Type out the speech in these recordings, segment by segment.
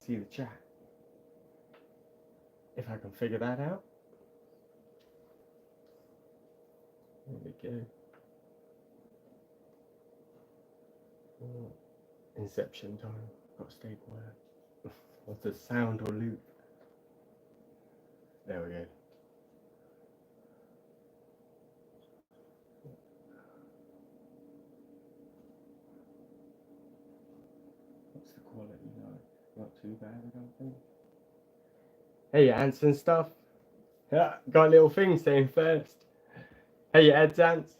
see the chat. If I can figure that out. There we go. Inception time. Got to stay quiet. What's the sound or loop? There we go. What's the quality like? Not too bad, I don't think. Hey, your ants and stuff. Yeah, got a little thing saying first. Hey, your Ed's ants.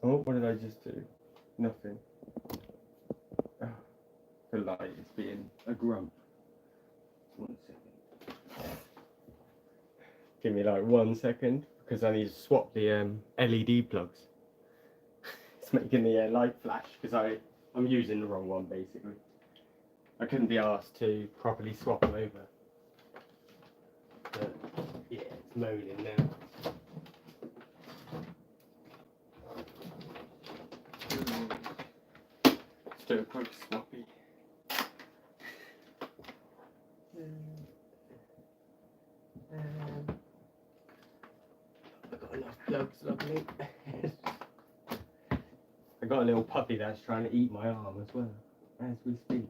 Oh, what did I just do? Nothing. Oh, the light is being a grump. 1 second. Give me like 1 second because I need to swap the LED plugs. It's making the light flash because I'm using the wrong one basically. I couldn't be asked to properly swap them over. But yeah, it's moaning now. Let's do a quick swappy. I've got enough plugs, lovely. I got a little puppy that's trying to eat my arm as well, as we speak.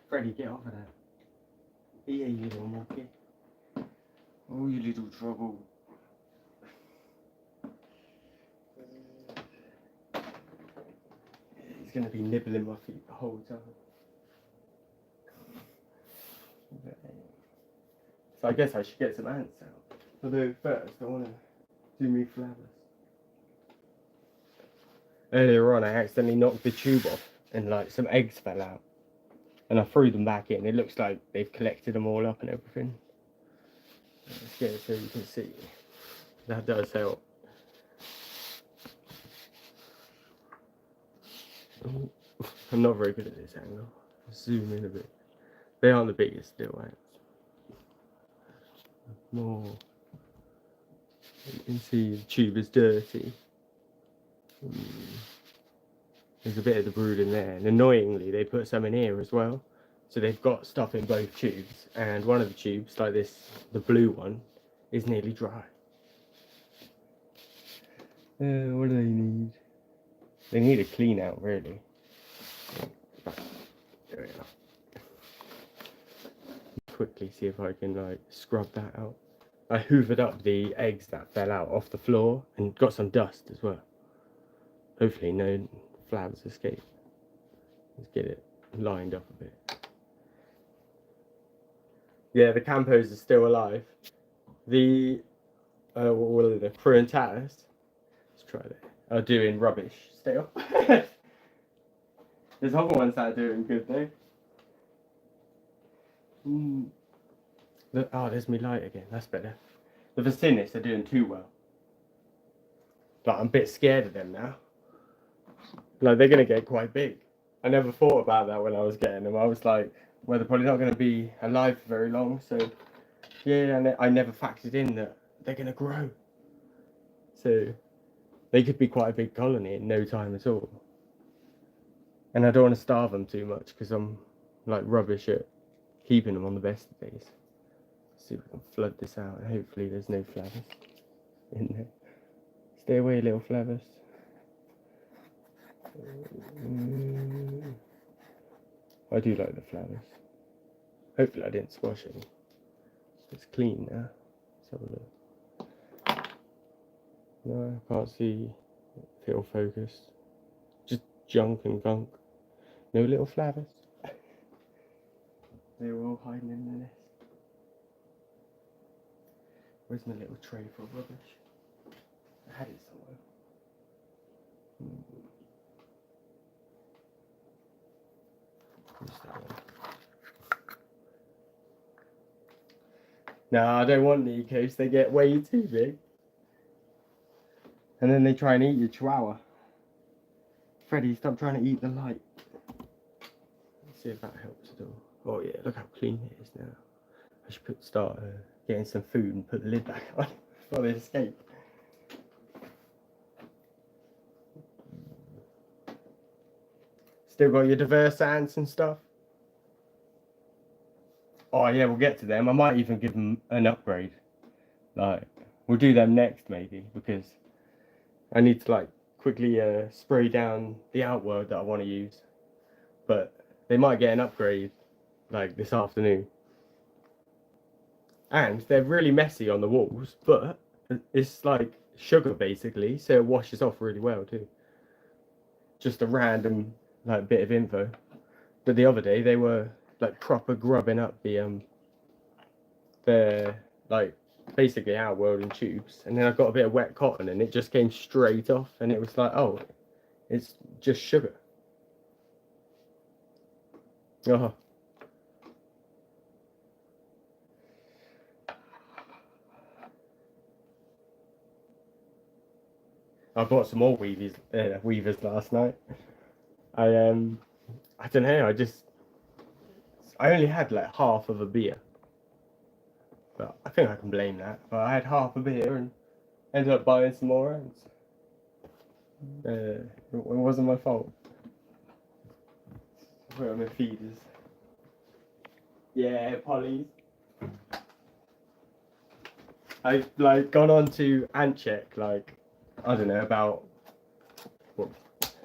Freddy, get off of that. Yeah, you little monkey. Oh, you little trouble. He's going to be nibbling my feet the whole time. So I guess I should get some ants out. Although first I want to do me flowers. Earlier on I accidentally knocked the tube off and like some eggs fell out. And I threw them back in. It looks like they've collected them all up and everything. Let's get it so you can see. That does help. I'm not very good at this angle. Zoom in a bit. They aren't the biggest still ants. More. You can see the tube is dirty. There's a bit of the brood in there, and annoyingly they put some in here as well. So they've got stuff in both tubes, and one of the tubes, like this, the blue one, is nearly dry. What do they need? They need a clean out, really. There we are. Quickly see if I can like scrub that out. I hoovered up the eggs that fell out off the floor and got some dust as well. Hopefully no flowers escape. Let's get it lined up a bit. Yeah, the Campos are still alive. The what are the Pruntalis? Let's try that. Are doing rubbish still. There's other ones that are doing good though. Look, oh, there's me light again. That's better. The Vacinis are doing too well. Like, I'm a bit scared of them now. Like, they're going to get quite big. I never thought about that when I was getting them. I was like, well, they're probably not going to be alive for very long. So, yeah, and I never factored in that they're going to grow. So, they could be quite a big colony in no time at all. And I don't want to starve them too much because I'm, like, rubbish at keeping them on the best of days. Let's see if we can flood this out. And hopefully there's no flowers in there. Stay away, little flowers. I do like the flowers. Hopefully I didn't squash any. It's clean now. Let's have a look. No, I can't see if it'll focus. Just junk and gunk. No little flowers. They were all hiding in the nest. Where's my little tray for rubbish? I had it somewhere. No, I don't want Nikos. They get way too big. And then they try and eat your chihuahua. Freddy, stop trying to eat the light. Let's see if that helps at all. Oh yeah, look how clean it is now. I should start getting some food and put the lid back on before they escape. Still got your diverse ants and stuff. Oh yeah, we'll get to them. I might even give them an upgrade. Like, we'll do them next maybe, because I need to like quickly spray down the outworld that I want to use. But they might get an upgrade like this afternoon. And they're really messy on the walls, but it's like sugar basically, so it washes off really well too. Just a random like bit of info. But the other day they were like proper grubbing up the like basically outworld in tubes, and then I got a bit of wet cotton and it just came straight off, and it was like, oh, it's just sugar. Oh. I bought some more weavers last night. I don't know. I only had like half of a beer, but I think I can blame that. But I had half a beer and ended up buying some more ants. It wasn't my fault. Where are my feeders? Yeah, pollies. I've like gone on to ant check like, I don't know, about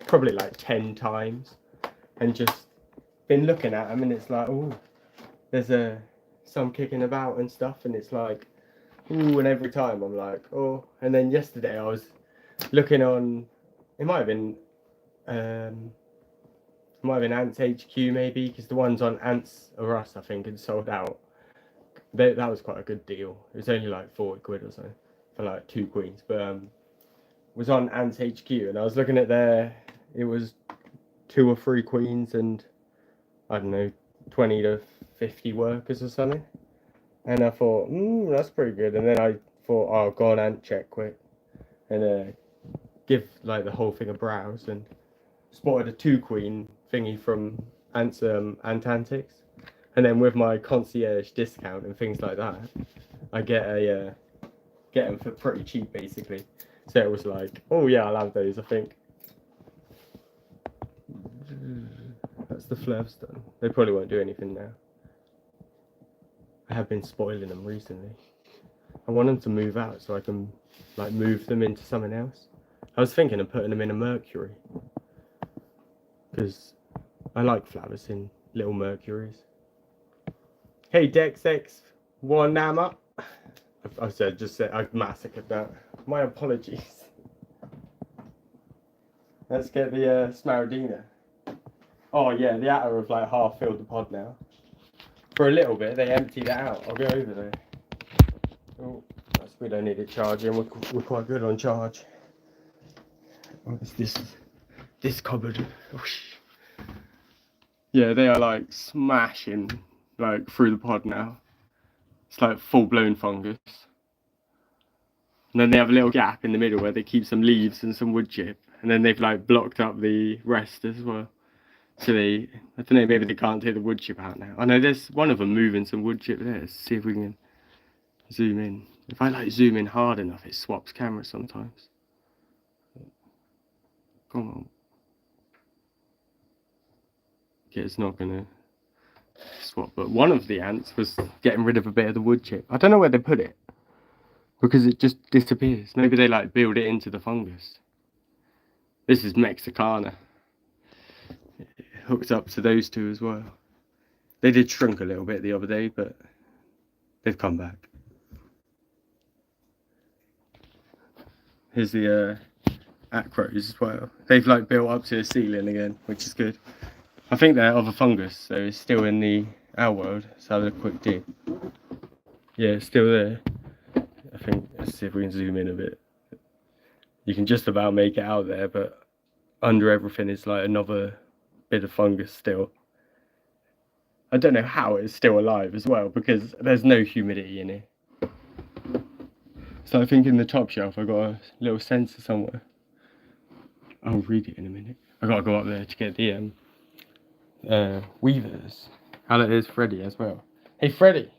probably like 10 times, and just been looking at them, and it's like, oh, there's some kicking about and stuff, and it's like, ooh, and every time I'm like, oh. And then yesterday I was looking on, it might have been Ants HQ maybe, because the ones on Ants or Us I think had sold out. That was quite a good deal. It was only like 40 quid or so for like 2 queens, but was on Ants HQ, and I was looking at it was 2 or 3 queens and I don't know, 20 to 50 workers or something. And I thought, that's pretty good. And then I thought, oh, go on ant check quick and give like the whole thing a browse, and spotted a 2 queen thingy from Antantics. And then with my concierge discount and things like that, I get them for pretty cheap basically. So it was like, oh yeah, I'll have those, I think. That's the flavs done. They probably won't do anything now. I have been spoiling them recently. I want them to move out so I can like move them into something else. I was thinking of putting them in a Mercury, because I like flowers in little Mercuries. Hey DexX, one Nama. I've massacred that. My apologies. Let's get the Smaradina. Oh yeah, the Atta have like half filled the pod now. For a little bit, they emptied it out. I'll go over there. Oh, we don't need it charging. We're quite good on charge. What's this cupboard? Yeah, they are like smashing like through the pod now. It's like full blown fungus. And then they have a little gap in the middle where they keep some leaves and some wood chip, and then they've like blocked up the rest as well. So I don't know, maybe they can't take the wood chip out now. I know there's one of them moving some wood chip there. Let's see if we can zoom in. If I like zoom in hard enough, it swaps cameras sometimes. Come on. Okay, it's not gonna swap, but one of the ants was getting rid of a bit of the wood chip. I don't know where they put it, because it just disappears. Maybe they like build it into the fungus. This is Mexicana. It hooked up to those 2 as well. They did shrink a little bit the other day, but they've come back. Here's the acros as well. They've like built up to the ceiling again, which is good. I think they're of a fungus, so it's still in the outworld. Let's have a quick dig. Yeah, it's still there. I think, let's see if we can zoom in a bit. You can just about make it out there, but under everything is like another bit of fungus still. I don't know how it's still alive as well, because there's no humidity in it. So I think in the top shelf I got a little sensor somewhere. I'll read it in a minute. I gotta go up there to get the weavers. And it is Freddy as well. Hey Freddy!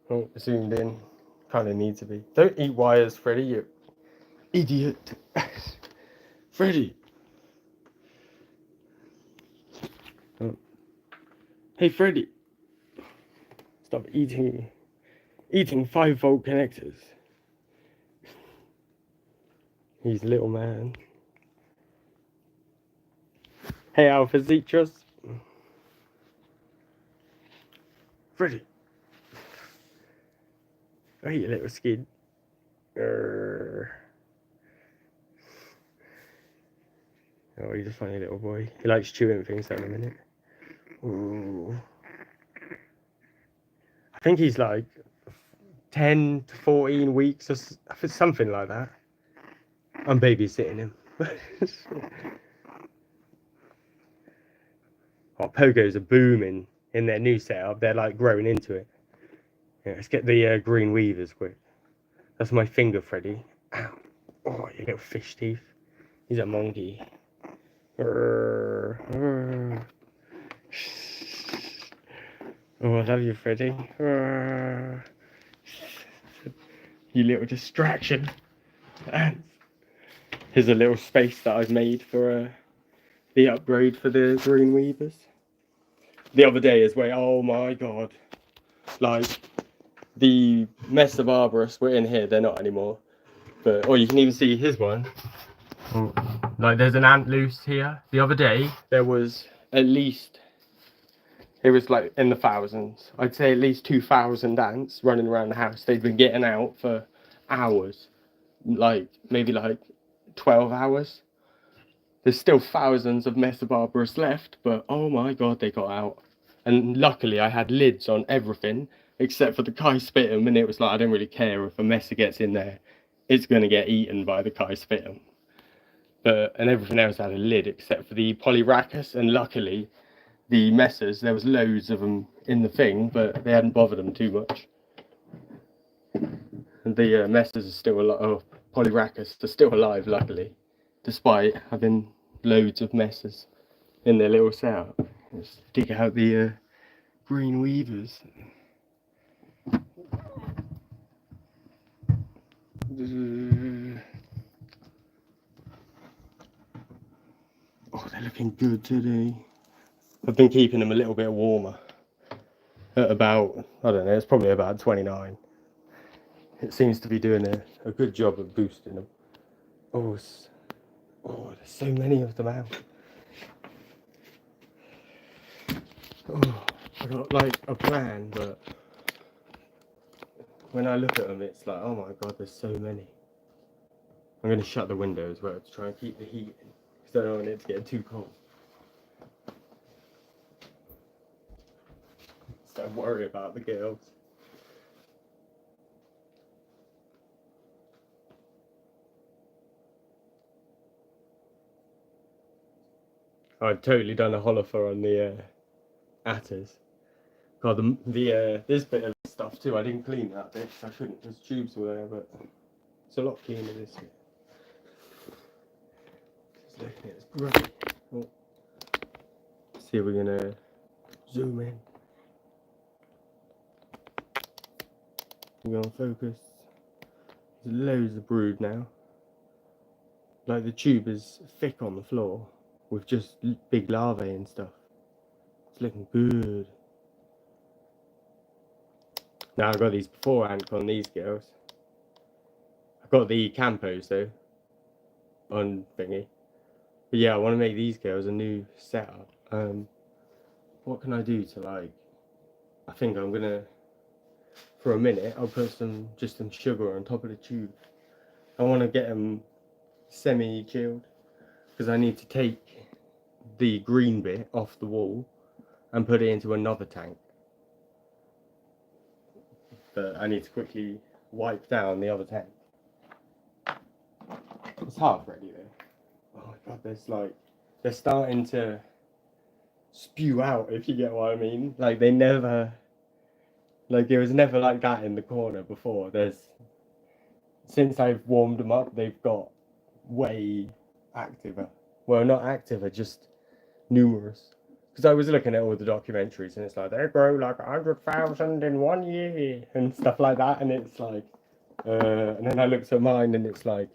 Oh, zoomed in. Kinda need to be. Don't eat wires, Freddy, you idiot. Freddy! Oh. Hey Freddy, stop eating 5-volt connectors. He's little man. Hey Alpha Zetros. Freddy. Oh, you little skid. Oh, he's a funny little boy. He likes chewing things in a minute. Ooh. I think he's like 10 to 14 weeks or something like that. I'm babysitting him. Oh, pogos are booming in their new setup. They're like growing into it. Yeah, let's get the green weavers quick. That's my finger, Freddy. Ow. Oh, you little fish teeth. He's a monkey. Oh, I love you, Freddy. You little distraction. Here's a little space that I've made for the upgrade for the green weavers. The other day as well, oh my god. Like, the Mesa Barbarus were in here, they're not anymore. But, or you can even see his one. Like, there's an ant loose here. The other day, there was at least, it was like in the thousands. I'd say at least 2,000 ants running around the house. They'd been getting out for hours. Like, maybe like 12 hours. There's still thousands of Mesa Barbarus left, but oh my god, they got out. And luckily I had lids on everything except for the Kai Spitum, and it was like, I don't really care if a Mesa gets in there, it's going to get eaten by the Kai Spitum. And everything else had a lid except for the Polyrachus, and luckily the Mesas, there was loads of them in the thing, but they hadn't bothered them too much. And the Mesas are still alive, oh, Polyrachus are still alive, luckily, despite having loads of Mesas in their little setup. Let's dig out the green weavers. Oh, they're looking good today. I've been keeping them a little bit warmer. At about, I don't know, it's probably about 29. It seems to be doing a good job of boosting them. Oh, there's so many of them out. Oh, I got like a plan, but when I look at them, it's like, oh my god, there's so many. I'm going to shut the window as well to try and keep the heat in, because I don't want it to get too cold. So don't worry about the girls. I've totally done a holofer on the atters. God, this bit of stuff too, I didn't clean that bit, I shouldn't, there's tubes all there, but it's a lot cleaner this bit. Just looking at this great. Oh. See if we're gonna zoom in. We're gonna focus. There's loads of brood now. Like the tube is thick on the floor with just big larvae and stuff. It's looking good. Now I've got these before ant on these girls. I've got the Campos though on thingy. But yeah, I want to make these girls a new setup. What can I do to like? I think I'm gonna, for a minute, I'll put some sugar on top of the tube. I want to get them semi-chilled because I need to take the green bit off the wall and put it into another tank. But I need to quickly wipe down the other tank. It's half ready though. Oh my god, they're starting to spew out, if you get what I mean. Like it was never like that in the corner before. Since I've warmed them up, they've got way activer. Well, not activer, just numerous. Because I was looking at all the documentaries and it's like, they grow like 100,000 in 1 year and stuff like that. And it's like, and then I looked at mine and it's like,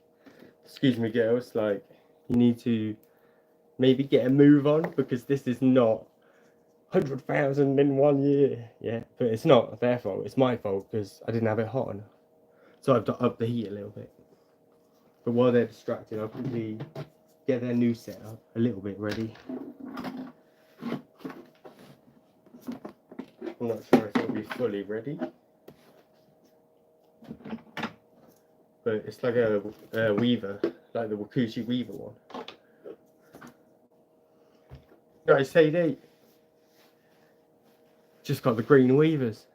excuse me, girls, like, you need to maybe get a move on because this is not 100,000 in 1 year. Yeah, but it's not their fault. It's my fault because I didn't have it hot enough. So I've upped the heat a little bit. But while they're distracted, I'll quickly get their new setup a little bit ready. I'm not sure if it'll be fully ready. But it's like a Weaver, like the Wakushi Weaver one. Guys, say they just got the green Weavers.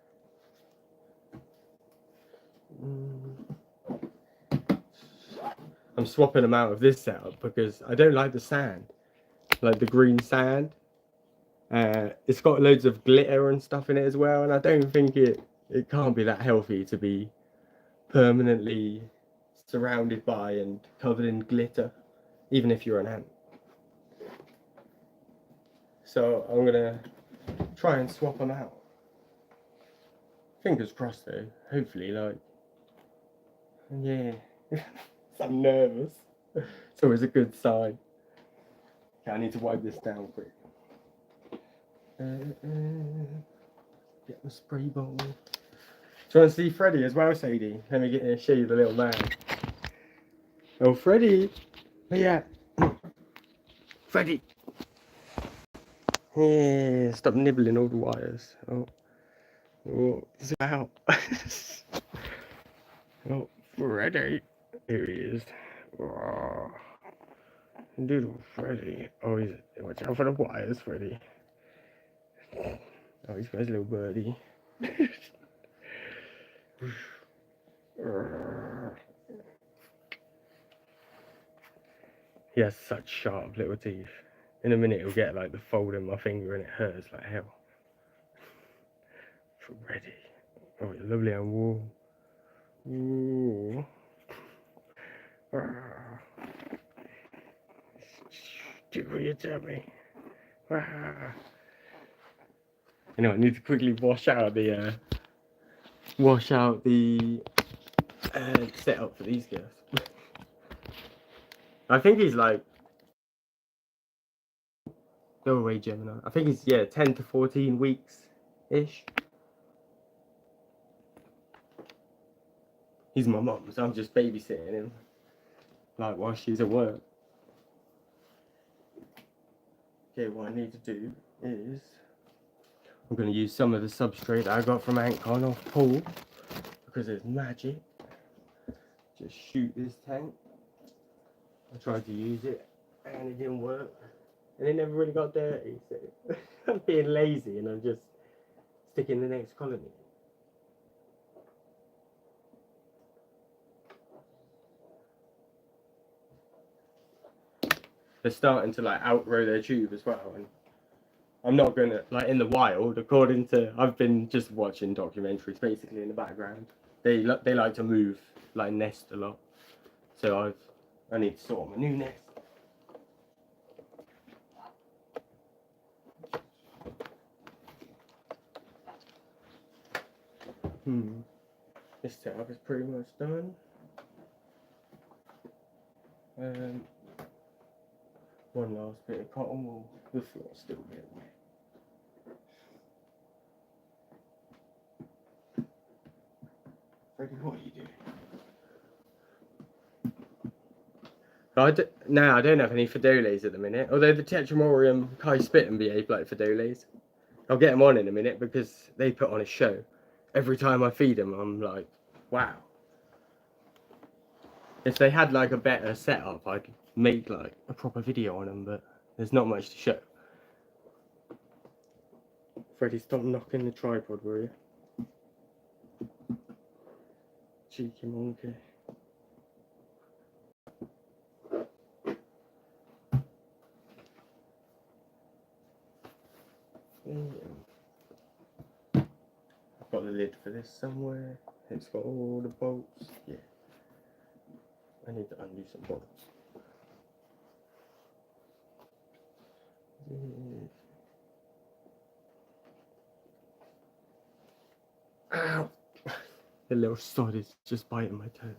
I'm swapping them out of this setup because I don't like the sand, like the green sand. It's got loads of glitter and stuff in it as well, and I don't think it can't be that healthy to be permanently surrounded by and covered in glitter, even if you're an ant. So I'm gonna try and swap them out. Fingers crossed though, hopefully, like, yeah. I'm nervous. It's always a good sign. Okay, I need to wipe this down quick. Get the spray bottle. Do you want to see Freddy as well, Sadie? Let me show you the little man. Oh, Freddy! Yeah. Freddy! Yeah, stop nibbling all the wires. Oh, he's out. Oh, Freddy. Here he is. Oh, little Freddy. Oh, watch out for the wires, Freddy. Oh, he's got his little birdie. He has such sharp little teeth. In a minute, he'll get like the fold in my finger and it hurts like hell. Freddy. Oh, you're lovely and warm. Ooh. Tickle your tummy. You know, I need to quickly wash out the setup for these girls. I think he's like, go away, Gemini. I think he's 10 to 14 weeks ish. He's my mum, so I'm just babysitting him, like while she's at work. Okay, what I need to do is I'm going to use some of the substrate that I got from AntCon off Paul because it's magic. Just shoot this tank. I tried to use it and it didn't work, and it never really got dirty. So I'm being lazy and I'm just sticking the next colony. They're starting to like outgrow their tube as well, and I'm not gonna, like, in the wild, according to, I've been just watching documentaries basically in the background. They like to move, like nest a lot. So I need to sort my new nest. This setup is pretty much done. One last bit of cotton wool. The floor's still a bit wet. Freddie, what are you doing? No, I don't have any Fidoles at the minute. Although the Tetramorium Kai Spitten behave like Fidoles. I'll get them on in a minute because they put on a show. Every time I feed them, I'm like, wow. If they had like a better setup, I'd make like a proper video on them, but there's not much to show. Freddie, stop knocking the tripod, will you? Cheeky monkey. I've got the lid for this somewhere. It's got all the bolts. Yeah. I need to undo some bolts. Ow! The little sod is just biting my toe.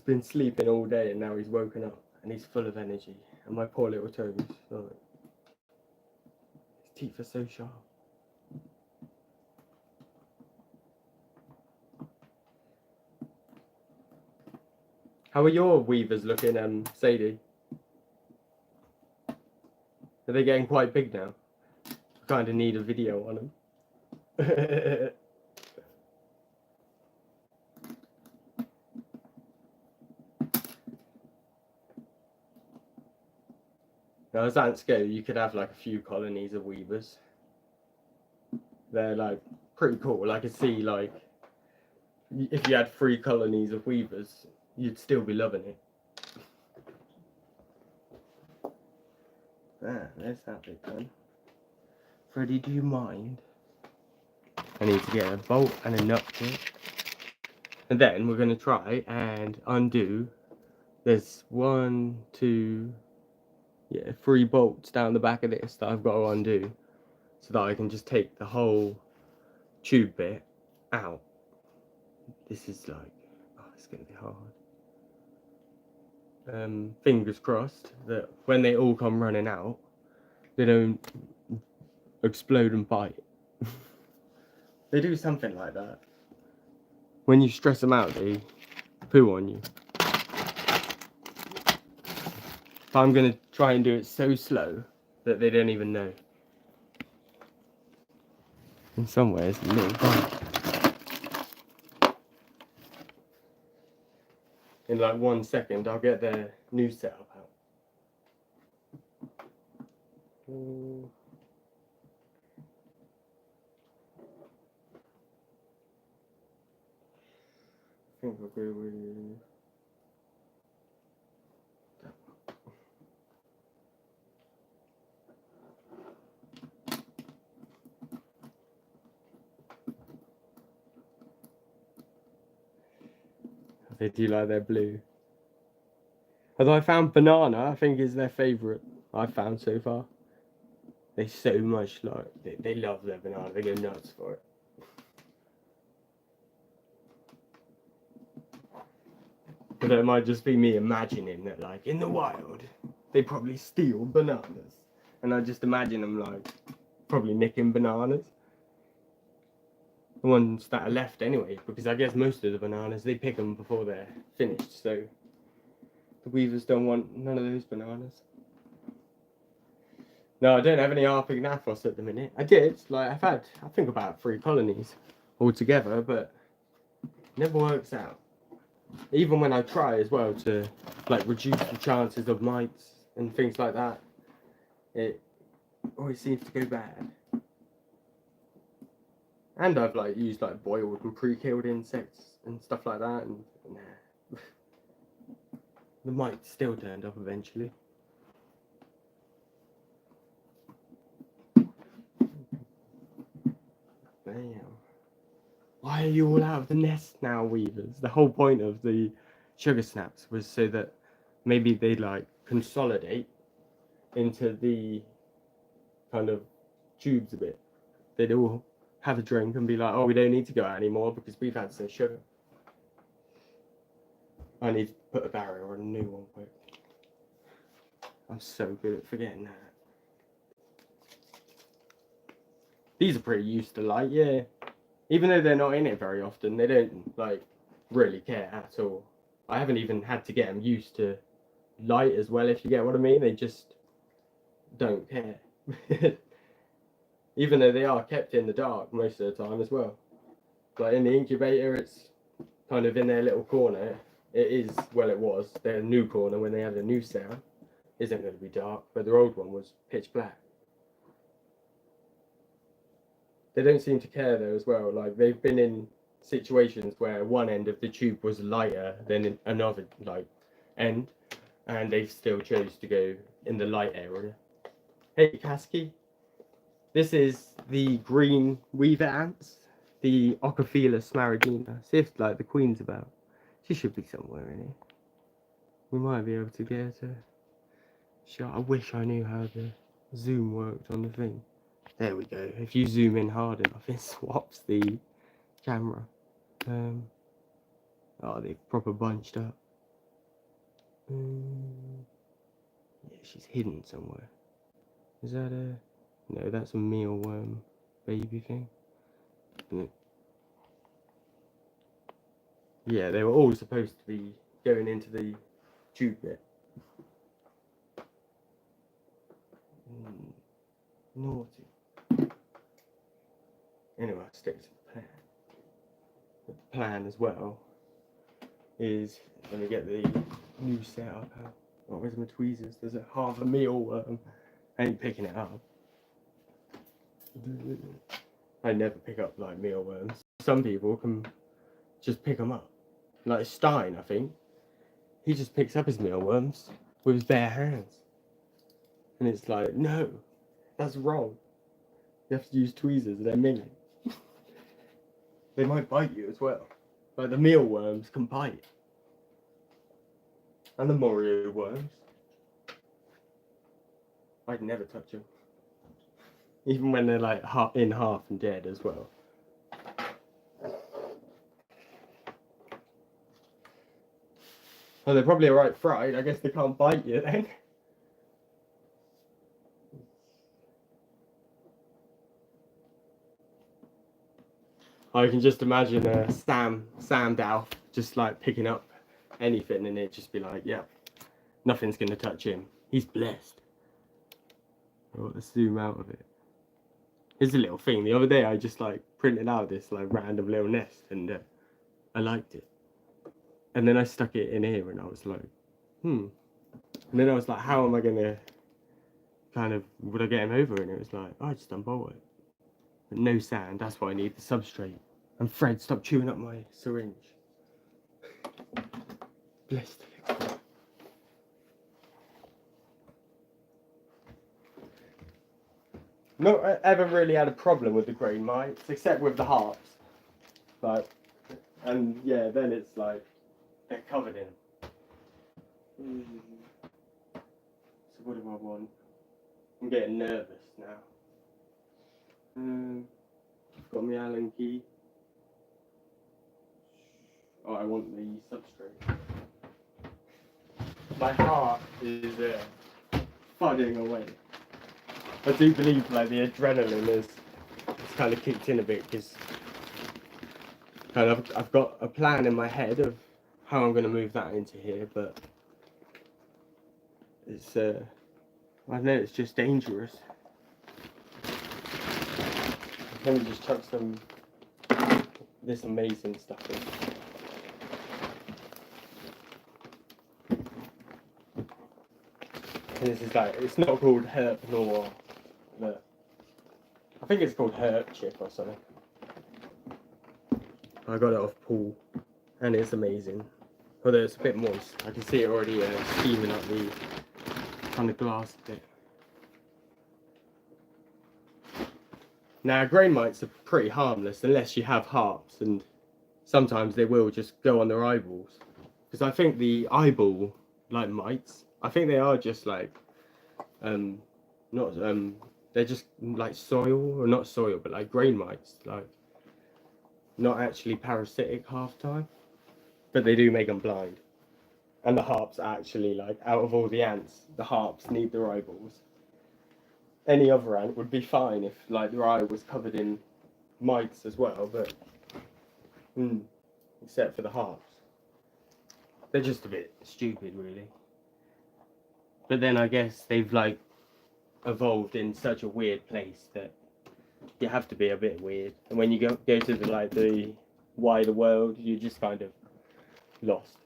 He's been sleeping all day and now he's woken up and he's full of energy. And my poor little Toby's like, his teeth are so sharp. How are your weavers looking, Sadie? Are they getting quite big now? I kind of need a video on them. Now, as that scale, you could have like a few colonies of weavers. They're like pretty cool. I could see like if you had 3 colonies of weavers, you'd still be loving it. Ah, there's that bit done. Freddie, do you mind? I need to get a bolt and a nut kit. And then we're going to try and undo. There's 1, 2, 3 bolts down the back of this that I've got to undo, so that I can just take the whole tube bit out. This is like, oh, it's going to be hard. Fingers crossed that when they all come running out, they don't explode and bite. They do something like that. When you stress them out, they poo on you. But I'm going to try and do it so slow that they don't even know. In some ways, a little bite. In like 1 second, I'll get their new setup out. I think I'll go with that one. They do like their blue. Although I found banana, I think is their favourite I've found so far. They so much like, they love their banana, they go nuts for it. But it might just be me imagining that like in the wild, they probably steal bananas. And I just imagine them like probably nicking bananas. The ones that are left anyway, because I guess most of the bananas, they pick them before they're finished, so the weavers don't want none of those bananas. No, I don't have any Arpignathos at the minute. I did, like I've had, I think about 3 colonies altogether, but it never works out. Even when I try as well to like reduce the chances of mites and things like that, it always seems to go bad. And I've like used like boiled and pre-killed insects and stuff like that, and nah. The mites still turned up eventually. Damn. Why are you all out of the nest now, weavers? The whole point of the sugar snaps was so that maybe they'd like consolidate into the kind of tubes a bit. They'd all have a drink and be like, oh, we don't need to go out anymore because we've had some sugar. I need to put a barrier on a new one quick. I'm so good at forgetting that. These are pretty used to light, yeah. Even though they're not in it very often, they don't like really care at all. I haven't even had to get them used to light as well, if you get what I mean. They just don't care. Even though they are kept in the dark most of the time as well. Like in the incubator, it's kind of in their little corner. It is, well, it was their new corner when they had a new cell. Isn't going to be dark, but their old one was pitch black. They don't seem to care though as well. Like they've been in situations where one end of the tube was lighter than another like end, and they still chose to go in the light area. Hey Kasky, this is the green weaver ants, the Ocophila smaragdina. See if like the queen's about. She should be somewhere in here. We might be able to get her. I wish I knew how the zoom worked on the thing. There we go. If you zoom in hard enough, it swaps the camera. Oh, they've proper bunched up. Yeah, she's hidden somewhere. Is that a... No, that's a mealworm baby thing. Yeah, they were all supposed to be going into the tube bit. Naughty. Anyway, I'll stick to the plan. The plan as well is when we get the new setup out. Oh, where's my tweezers? There's a half a mealworm. I ain't picking it up. I never pick up like mealworms. Some people can just pick them up. Like Stein, I think. He just picks up his mealworms with his bare hands. And it's like, no, that's wrong. You have to use tweezers, they're minging. They might bite you as well. Like the mealworms can bite. And the Morio worms. I'd never touch them. Even when they're like in half and dead as well. Well, they're probably alright fried. I guess they can't bite you then. I can just imagine Sam Dow just like picking up anything and it'd just be like, yeah, nothing's gonna touch him. He's blessed. Oh, let's zoom out of it. Here's a little thing. The other day I just like printed out this like random little nest and I liked it. And then I stuck it in here and I was like, And then I was like, how am I gonna would I get him over? And it was like, oh, I just unbolt it. But no sand, that's why I need the substrate. And Fred, stop chewing up my syringe. Blessed. Not ever really had a problem with the grain mites, except with the harps. Like, and yeah, then it's like, they're covered in them. So what do I want? I'm getting nervous now. I've got my Allen key. Oh, I want the substrate. My heart is thudding away. I do believe like the adrenaline is kind of kicked in a bit because I've got a plan in my head of how I'm going to move that into here, but it's I know it's just dangerous. Let me just chuck some this amazing stuff in. And this is like, it's not called herb nor, but I think it's called herb chip or something. I got it off Paul and it's amazing. Although it's a bit moist, I can see it already steaming up the kind of glass bit. Now grain mites are pretty harmless unless you have harps, and sometimes they will just go on their eyeballs. Because I think the eyeball like mites, I think they are just like they're just like soil, or not soil, but like grain mites, like not actually parasitic half time, but they do make them blind. And the harps actually, like, out of all the ants, the harps need their eyeballs. Any other ant would be fine if like their eye was covered in mites as well, but except for the harps. They're just a bit stupid, really. But then I guess they've like evolved in such a weird place that you have to be a bit weird. And when you go to the wider world, you're just kind of lost.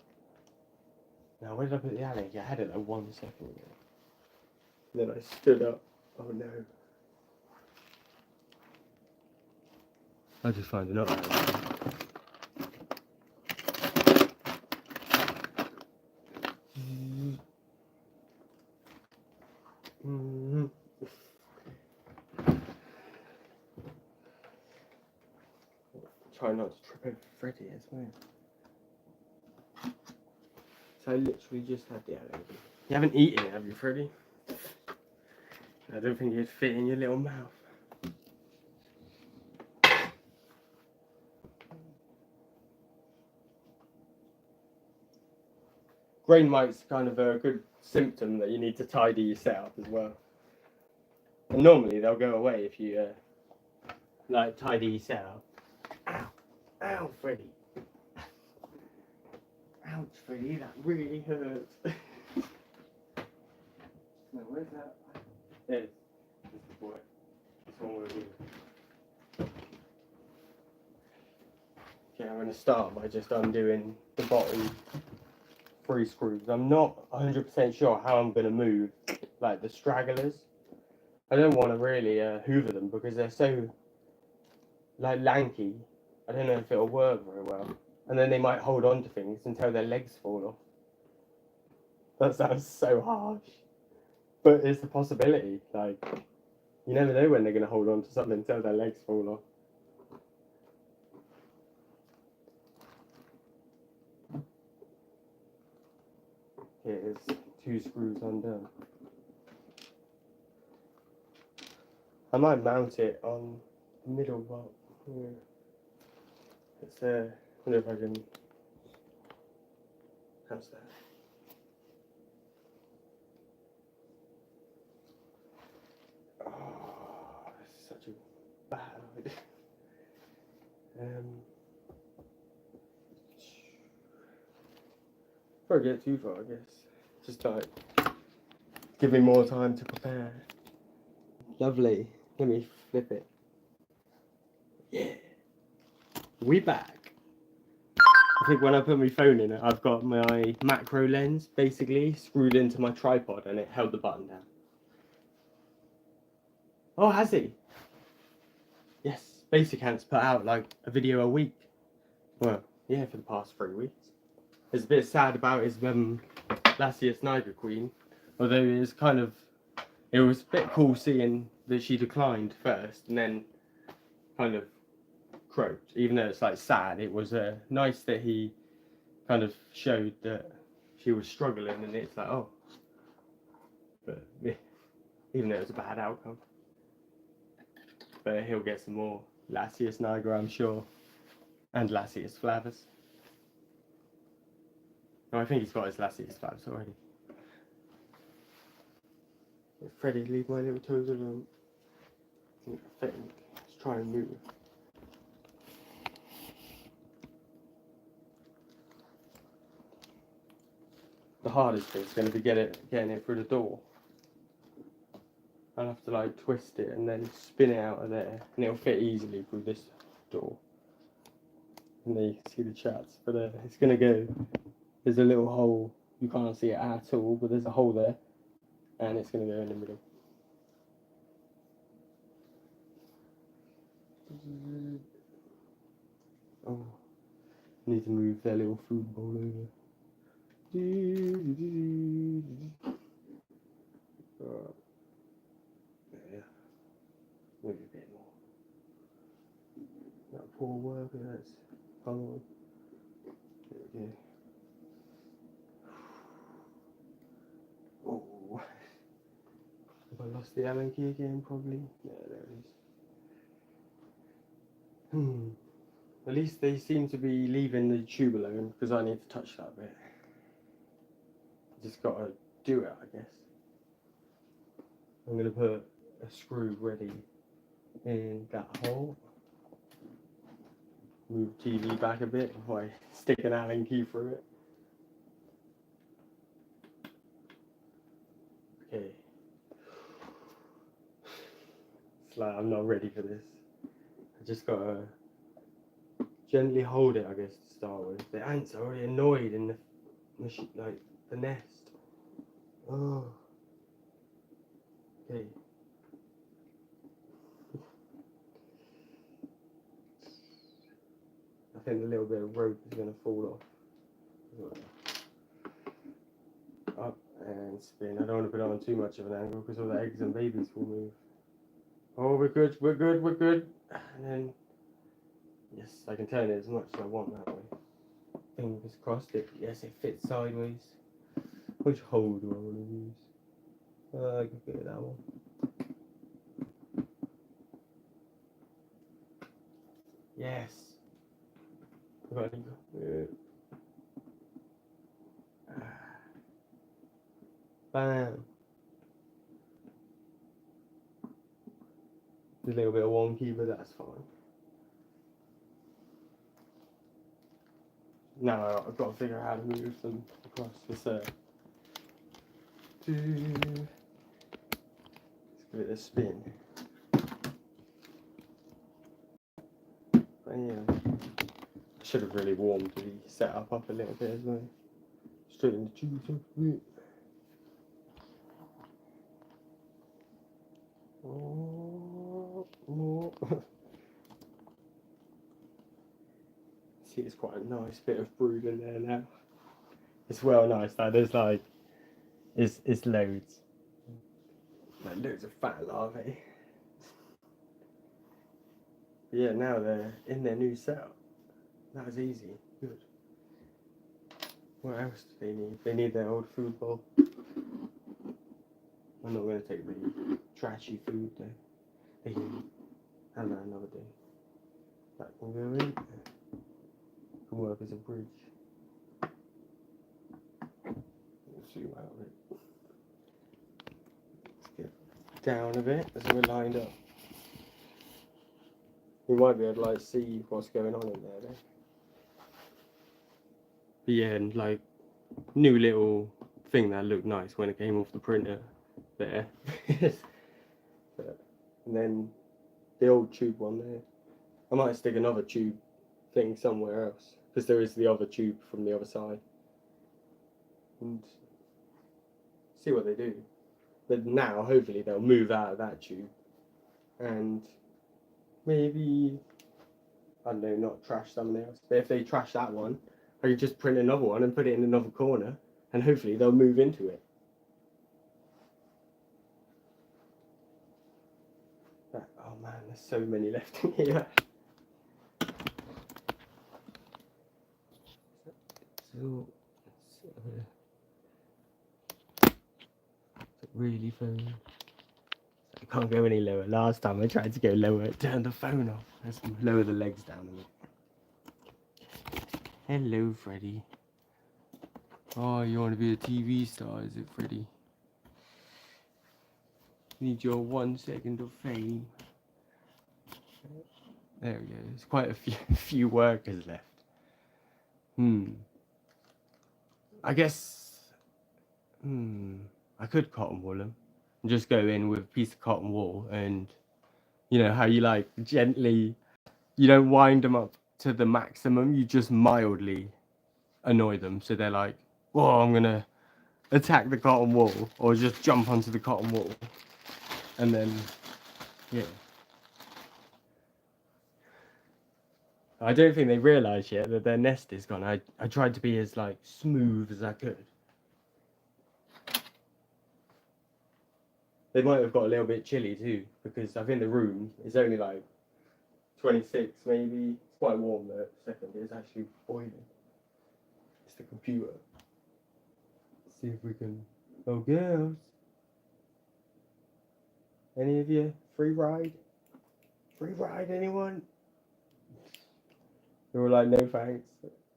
Now, where did I put the Allen key? I had it like 1 second ago. Then I stood up. Oh no. I'll just find another Allen. Try not to trip over Freddy as well. So I literally just had the Allen key. You haven't eaten it, have you, Freddy? I don't think it'd fit in your little mouth. grain mite's kind of a good symptom that you need to tidy your setup as well. And normally they'll go away if you like tidy your setup. Ow, ow, Freddy. Ouch, Freddy, that really hurts. No, where's that? There it is. This is the boy. This one will do. Okay, I'm going to start by just undoing the bottom 3 screws. I'm not 100% sure how I'm going to move, like, the stragglers. I don't want to really hoover them because they're so, like, lanky. I don't know if it'll work very well. And then they might hold on to things until their legs fall off. That sounds so harsh. But it's a possibility. Like, you never know when they're going to hold on to something until their legs fall off. Here's 2 screws undone. I might mount it on the middle part. Yeah. It's I wonder if I can. How's that? Oh, this is such a bad idea. Before I get too far, I guess. Just like give me more time to prepare. Lovely. Let me flip it. Yeah. We back. I think when I put my phone in it, I've got my macro lens basically screwed into my tripod and it held the button down. Oh, has he? Yes. Basicant's put out like a video a week. Well, yeah, for the past 3 weeks. It's a bit sad about his Lassius Niger Queen, although it was a bit cool seeing that she declined first and then kind of croaked. Even though it's like sad, it was nice that he kind of showed that she was struggling, and it's like, oh, but yeah, even though it was a bad outcome. But he'll get some more Lassius Niger, I'm sure, and Lassius Flavus. No, I think he's got his Lassius Flavus already. Freddy, leave my little toes alone. I think. Let's try and move. The hardest thing is going to be getting it through the door. I'll have to like twist it and then spin it out of there, and it'll fit easily through this door. And there you can see the chats, but it's going to go. There's a little hole. You can't see it at all, but there's a hole there, and it's going to go in the middle. Oh, need to move their little food bowl over. Yeah, maybe a bit more. That poor worker that's hung on. There we go. Oh, have I lost the Allen key again? Probably. Yeah, there it is. At least they seem to be leaving the tube alone because I need to touch that bit. Just gotta do it, I guess. I'm gonna put a screw ready in that hole. Move TV back a bit before I stick an Allen key through it. Okay. It's like I'm not ready for this. I just gotta gently hold it, I guess, to start with. The ants are already annoyed in the nest. Oh. Okay. I think a little bit of rope is going to fall off. Up and spin. I don't want to put it on too much of an angle because all the eggs and babies will move. Oh, we're good, we're good, we're good. And then, yes, I can turn it as much as I want that way. Fingers crossed it. Yes, it fits sideways. Which hole do I want to use? I can fit that one. Yes. I got it. Bam. A little bit wonky, but that's fine. Now I've got to figure out how to move them across this Let's give it a spin. But yeah, I should have really warmed the setup up a little bit as well. Straighten the tubes up a bit. See, it's quite a nice bit of brood in there now. It's well nice. There's like, it's loads. Like loads of fat larvae. But yeah, now they're in their new setup. That was easy. Good. What else do they need? They need their old food bowl. I'm not going to take the trashy food though. They can have that another day. That can go in. Can work as a bridge. Zoom out of it. Let's get down a bit as we're lined up. We might be able to like see what's going on in there then. But yeah, and like new little thing that looked nice when it came off the printer there. And then the old tube one there. I might stick another tube thing somewhere else because there is the other tube from the other side. And see what they do. But now hopefully they'll move out of that tube and maybe, I don't know, not trash something else. But if they trash that one, I could just print another one and put it in another corner and hopefully they'll move into it. Oh man, there's so many left in here. So, really phone. I can't go any lower. Last time I tried to go lower, it turned the phone off. Let's lower the legs down a bit. Hello, Freddy. Oh, you want to be a TV star, is it, Freddy? Need your 1 second of fame. There we go. There's quite a few workers left. I guess. I could cotton wool them and just go in with a piece of cotton wool and, you know, how you like gently, you don't wind them up to the maximum, you just mildly annoy them. So they're like, whoa, I'm going to attack the cotton wool or just jump onto the cotton wool. And then, yeah. I don't think they realise yet that their nest is gone. I tried to be as like smooth as I could. They might have got a little bit chilly too, because I think the room is only like 26 maybe. It's quite warm though. Second, it's actually boiling. It's the computer. Let's see if we can. Oh, girls. Any of you? Free ride? Free ride, anyone? They were like, no thanks.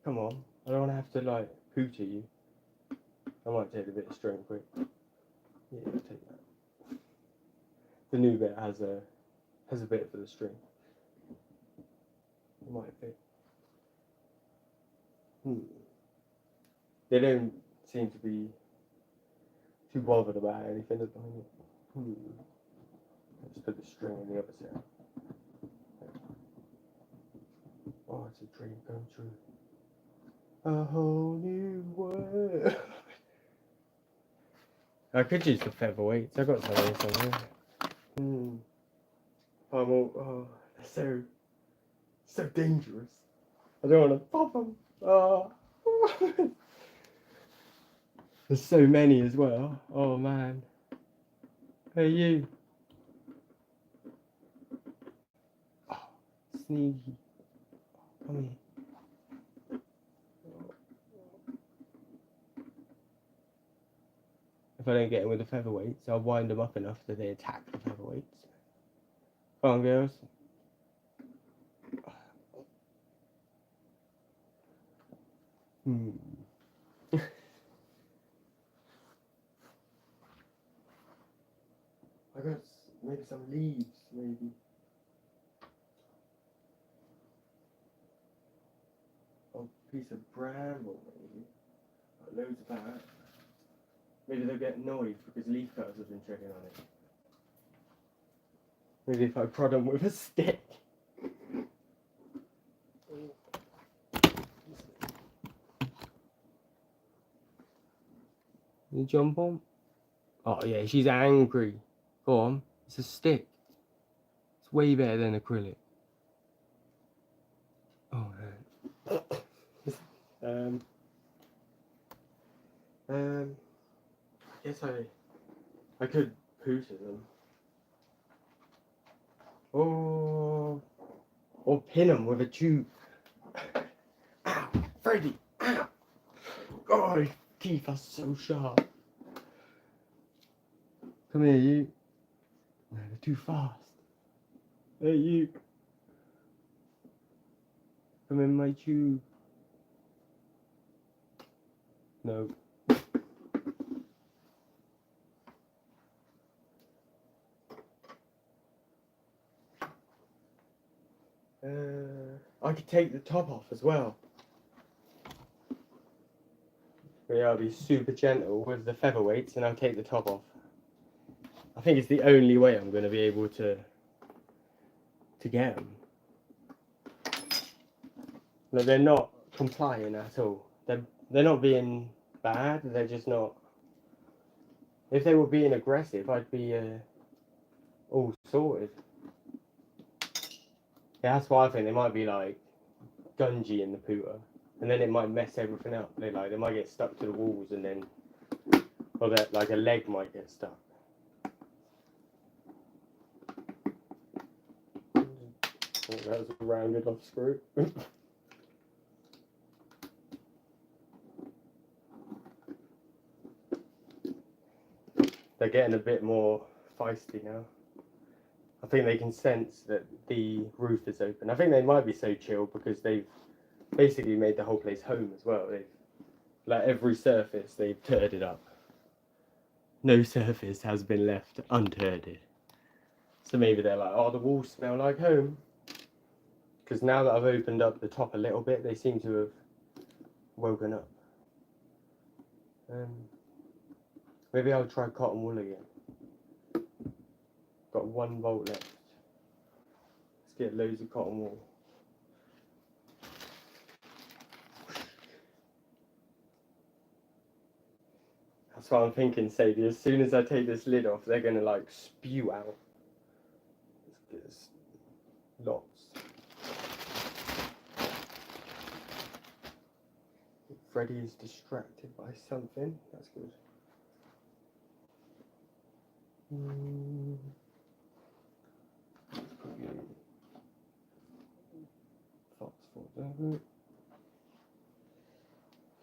Come on. I don't want to have to like poo to you. I might take a bit of string quick. Yeah, I'll take that. The new bit has a bit for the string. It might fit. They don't seem to be too bothered about anything at the moment. Let's put the string on the other side. Oh, it's a dream come true. A whole new world. I could use the featherweights. I got some of these somewhere. They're so dangerous. I don't want to pop them. Oh. There's so many as well. Oh man. Hey you. Oh, sneaky. Come here. If I don't get in with the featherweights, I'll wind them up enough that they attack the featherweights. Come on, girls. some leaves, maybe. Or a piece of bramble, maybe. Got loads of that. Maybe they'll get annoyed because leaf cutters have been treading on it. Maybe if I prod them with a stick. You jump on? Oh yeah, she's angry. Go on, it's a stick. It's way better than acrylic. Oh man. I guess I could poo to them. Or pin them with a tube. Ow, Freddy! Ow! God, his teeth are so sharp. Come here, you. No, they're too fast. Hey, you. Come in my tube. No. I could take the top off as well. Yeah, I'll be super gentle with the featherweights and I'll take the top off. I think it's the only way I'm going to be able to get them. No, they're not complying at all. They're not being bad, they're just not. If they were being aggressive, I'd be all sorted. Yeah, that's why I think they might be like gungy in the pooter, and then it might mess everything up. They might get stuck to the walls, and then, or that like a leg might get stuck. Oh, that was a rounded off screw. They're getting a bit more feisty now. I think they can sense that the roof is open. I think they might be so chill because they've basically made the whole place home as well. They've, like every surface, they've turded up. No surface has been left unturded. So maybe they're like, oh, the walls smell like home. Because now that I've opened up the top a little bit, they seem to have woken up. Maybe I'll try cotton wool again. Got 1 volt left. Let's get loads of cotton wool. That's what I'm thinking, Sadie. As soon as I take this lid off, they're gonna like spew out. There's lots. Freddy is distracted by something. That's good.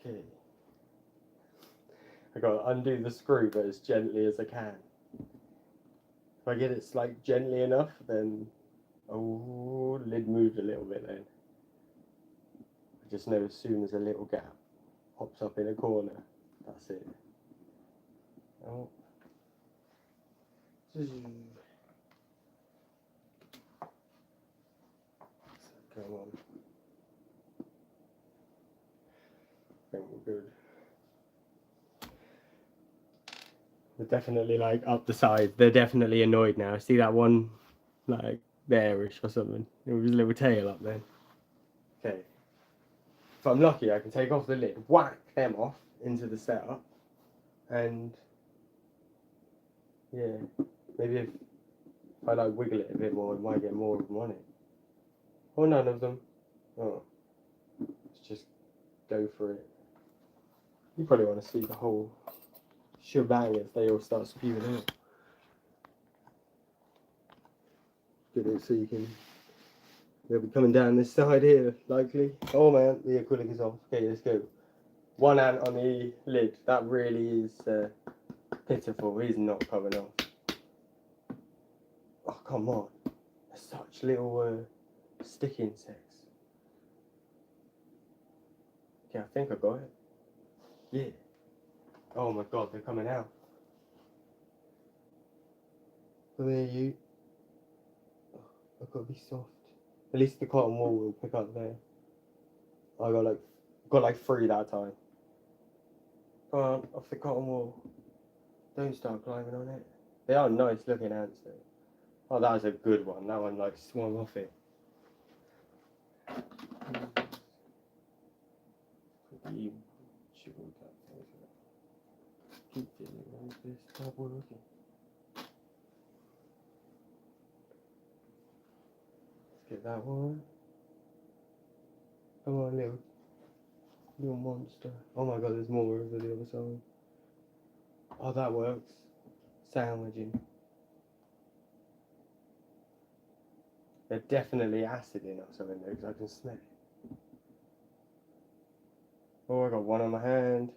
Okay. I gotta undo the screw, but as gently as I can. If I get it like gently enough, then oh, the lid moved a little bit then. I just know as soon as a little gap pops up in a corner, that's it. Oh. Come on. I think we're good. They're definitely like up the side. They're definitely annoyed now. See that one like there-ish or something? It was a little tail up there. Okay. If I'm lucky, I can take off the lid, whack them off into the setup, and yeah, maybe if I like wiggle it a bit more, I might get more of them on it. Or none of them. Oh, let's just go for it. You probably want to see the whole shebang as they all start spewing out. Get it so you can. They'll be coming down this side here, likely. Oh man, the acrylic is off. Okay, let's go. 1 ant on the lid. That really is pitiful. He's not coming off. Oh, come on. They're such little stick insects. Okay, I think I got it. Yeah. Oh my god, they're coming out. Come here, you. I've got to be soft. At least the cotton wool will pick up there. I got like 3 that time. Come on, off the cotton wool. Don't start climbing on it. They are nice looking ants though. Oh, that was a good one. That one like swung off it. Keep feeling like this. Double looking. Let's get that one. Come on, little monster. Oh my god, there's more over the other side. Oh, that works. Sandwiching. They're definitely acid in or something though, because I can smell it. Oh, I got one on my hand.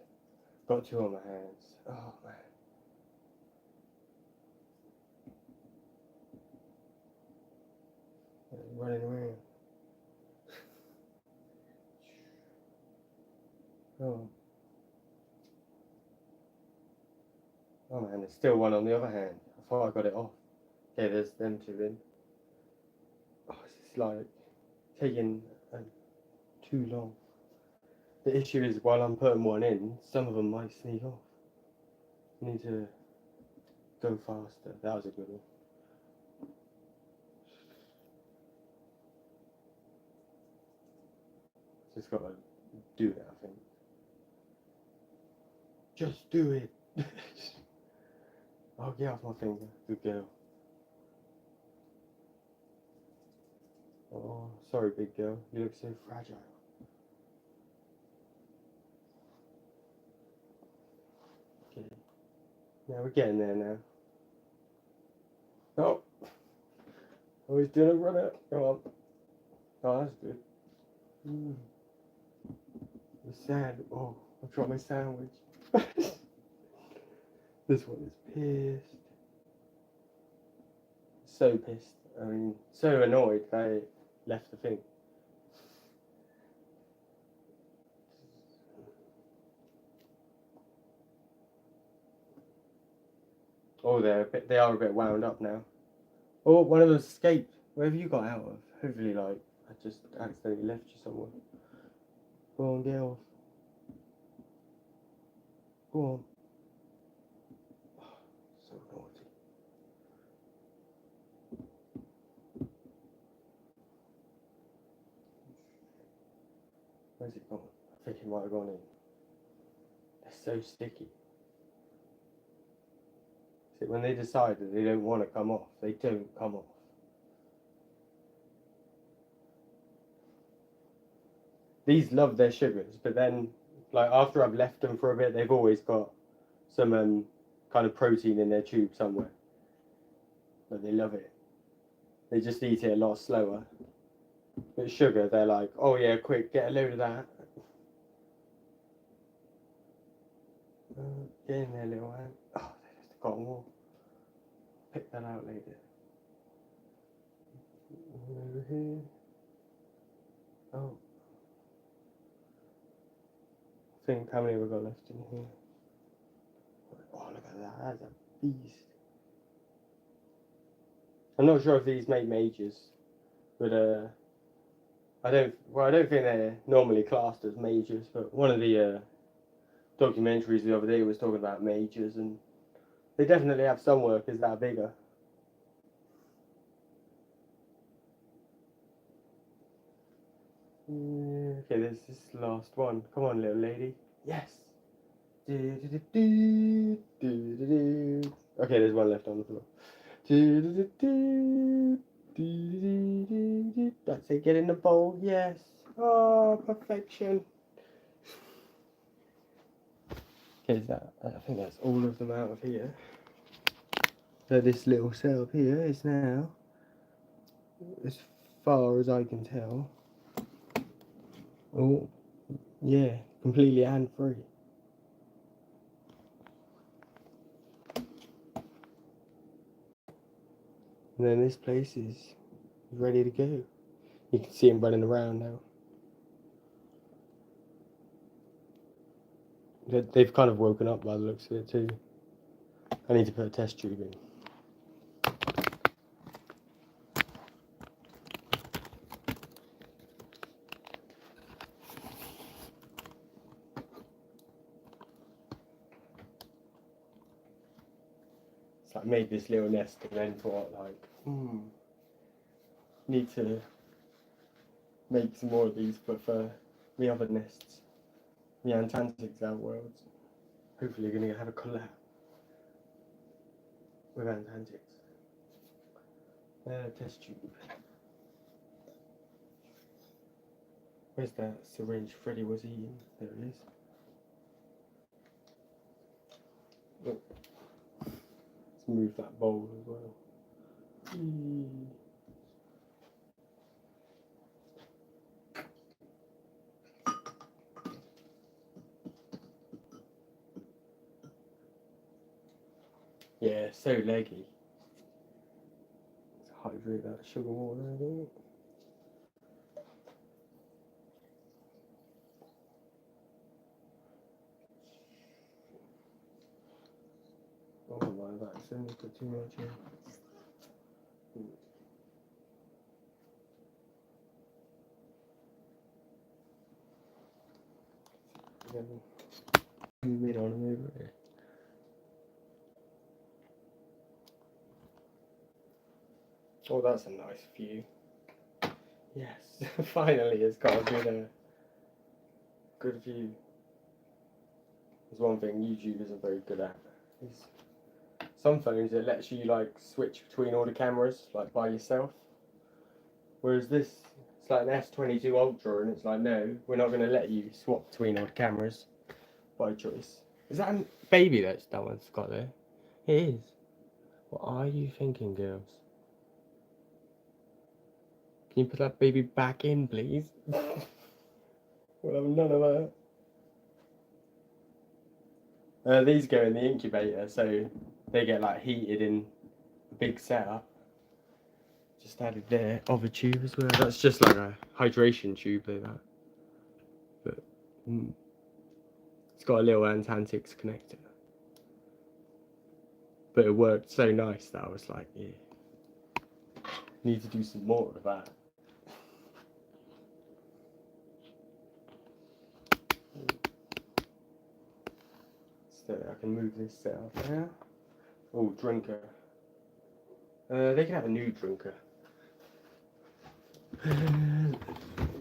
Got 2 on my hands. Oh man. They're running around. Oh. Oh man, there's still one on the other hand. I thought I got it off. Okay, there's them 2 in. Oh, it's like taking too long. The issue is while I'm putting one in, some of them might sneak off. I need to go faster. That was a good one. Just gotta do it, I think. Just do it. Oh, get off my finger. Good girl. Oh, sorry, big girl. You look so fragile. Okay. Now we're getting there now. Oh. I was doing a run out. Come on. Oh, that's good. The sand. Oh, I dropped my sandwich. This one is pissed. So pissed. I mean, so annoyed they left the thing. Oh, they are a bit wound up now. Oh, one of them escaped. Where have you got out of? Hopefully, like, I just accidentally left you somewhere. Go on, get off. Go on. Oh, so naughty. Where's it gone? I think it might have gone in. They're so sticky. See, when they decide that they don't want to come off, they don't come off. These love their sugars, but then, like, after I've left them for a bit, they've always got some kind of protein in their tube somewhere. But they love it. They just eat it a lot slower. But sugar, they're like, oh yeah, quick, get a load of that. Get in there, little ant. Oh, they just got more. Pick that out later. Over here. Oh. I think, how many have we got left in here? Oh, look at that. That's a beast. I'm not sure if these make majors, but I don't think they're normally classed as majors, but one of the documentaries the other day was talking about majors, and they definitely have some workers that are bigger. Okay, there's this last one. Come on, little lady. Yes. Okay, there's one left on the floor. That's it, get in the bowl, yes. Oh, perfection. Okay, I think that's all of them out of here. So this little setup here is now, as far as I can tell, oh, yeah, completely ant-free. And then this place is ready to go. You can see him running around now. They've kind of woken up by the looks of it too. I need to put a test tube in. like made this little nest and then thought like, need to make some more of these, but for the other nests, the Antarctic outworlds. Hopefully going to have a collab with Antarctic. Test tube. Where's that syringe Freddy was eating? There it is. Oh. Let's move that bowl as well. Yeah, so leggy. Let's hydrate that sugar water a bit. Oh my, I've accidentally put too much in. Zoom in on them over here. Oh, that's a nice view. Yes, finally it's got a good view. There's one thing YouTube isn't very good at. Is some phones it lets you like switch between all the cameras like by yourself. Whereas this, it's like an S22 Ultra and it's like, no, we're not going to let you swap between all the cameras by choice. Is that a baby that one's got there? It is. What are you thinking, girls? Can you put that baby back in, please? We'll have none of that. These go in the incubator, so they get like heated in a big setup. Just added there, other tube as well. That's just like a hydration tube like that. But it's got a little Antantics connector. But it worked so nice that I was like, yeah, need to do some more of that. So I can move this setup now. Oh, drinker. They can have a new drinker.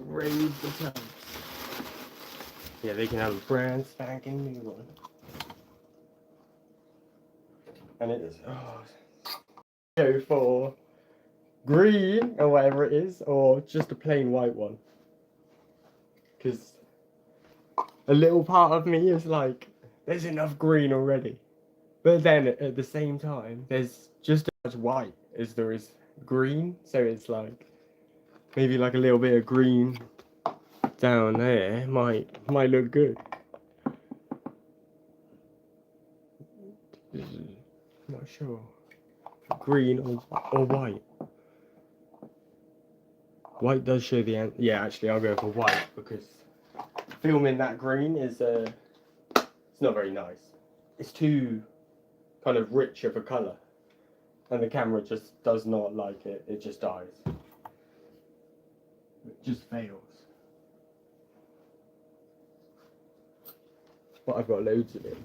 Raise the tubs. Yeah, they can have a brand spanking new one. And it is, go for green or whatever it is, or just a plain white one. Because a little part of me is like, there's enough green already. But then at the same time, there's just as much white as there is green. So it's like, maybe like a little bit of green down there might look good. Not sure. Green or white. White does show the end. Yeah, actually, I'll go for white because filming that green is it's not very nice. It's too kind of rich of a colour, and the camera just does not like it. It just dies. It just fails. But I've got loads of it,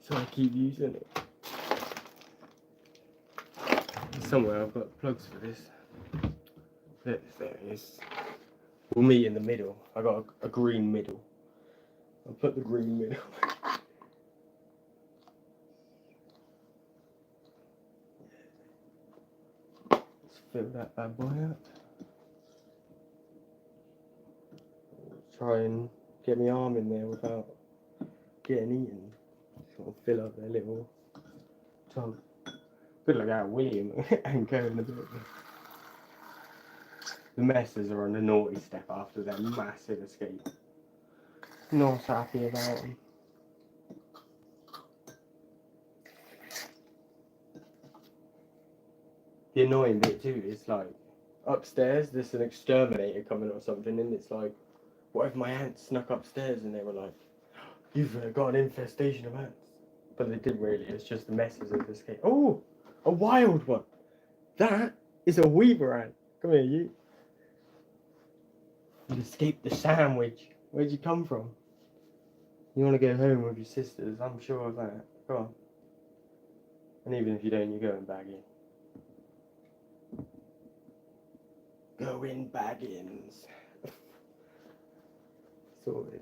so I keep using it. Somewhere I've got plugs for this. There it is. We'll meet in the middle. I got a green middle. I'll put the green middle. Let's fill that bad boy up. Try and get my arm in there without getting eaten. Sort of fill up their little tub. Bit like that William and going a bit. The messes are on the naughty step after their massive escape. Not happy about them. The annoying bit too is like upstairs there's an exterminator coming or something, and it's like, what if my ants snuck upstairs and they were like, you've got an infestation of ants? But they didn't really, it's just the messes of escape. Oh, a wild one. That is a weaver ant. Come here, you. You escaped the sandwich. Where'd you come from? You want to go home with your sisters? I'm sure of that. Go on. And even if you don't, you're going back in. Going baggins. Sorted.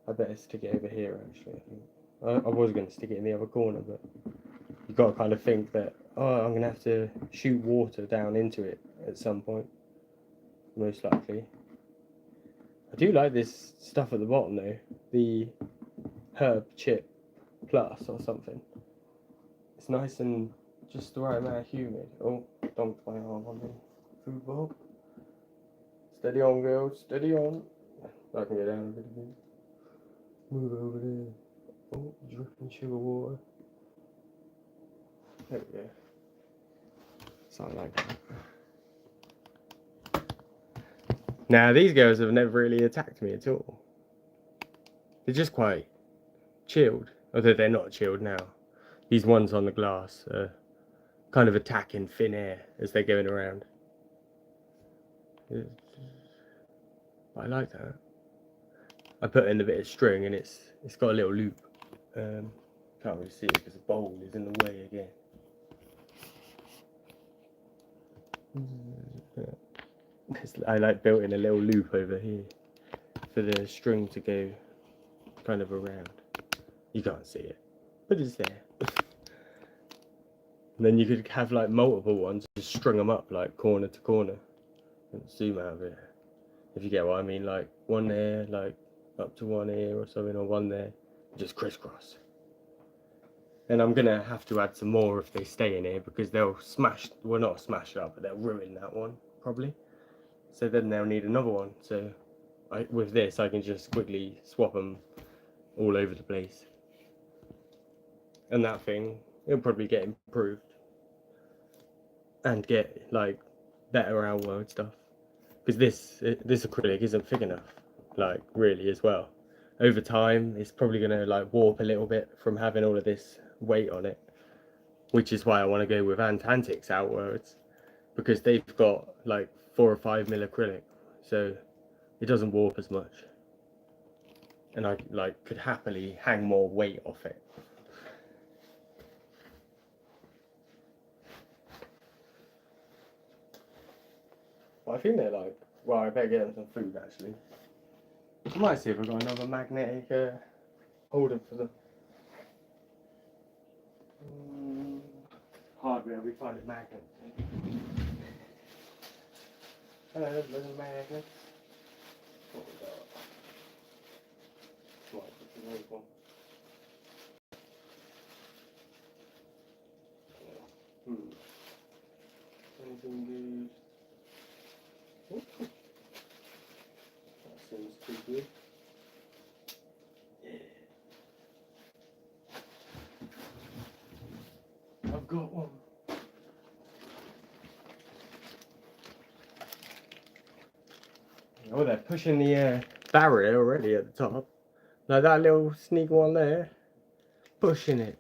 I better stick it over here actually, I think. I was going to stick it in the other corner, but you've got to kind of think that, oh, I'm going to have to shoot water down into it at some point. Most likely. I do like this stuff at the bottom though. The herb chip plus or something. It's nice and just the right amount of humid. Oh, don't my arm on the food bowl. Steady on, girl, steady on. I can get down a bit again. Move over there. Oh, dripping sugar water. There we go. Something like that. Now, these girls have never really attacked me at all. They're just quite chilled. Although they're not chilled now. These ones on the glass are kind of attacking thin air as they're going around. I like that. I put in a bit of string and it's got a little loop. Can't really see it because the bowl is in the way again. I like built in a little loop over here for the string to go kind of around. You can't see it, but it's there. And then you could have like multiple ones, just string them up like corner to corner and zoom out of it. If you get what I mean, like one there, like up to one here or something, or one there, just crisscross. And I'm gonna have to add some more if they stay in here because they'll smash, well not smash it up, but they'll ruin that one probably. So then they'll need another one. So with this, I can just quickly swap them all over the place. And that thing, it'll probably get improved and get like better outward stuff. Because this acrylic isn't thick enough, like really as well. Over time, it's probably gonna like warp a little bit from having all of this weight on it, which is why I want to go with Antantics outwards, because they've got like 4 or 5 mil acrylic, so it doesn't warp as much, and I like could happily hang more weight off it. Well, I think they're like, well, I better get them some food actually. I might see if I've got another magnetic holder for them. Hardware, we find it magnet. Hello, little magnet. What we got? Right, it's a rope one. Anything good? Ooh. That seems too good. Yeah. I've got one. Oh, they're pushing the barrier already at the top. Like that little sneak one there. Pushing it.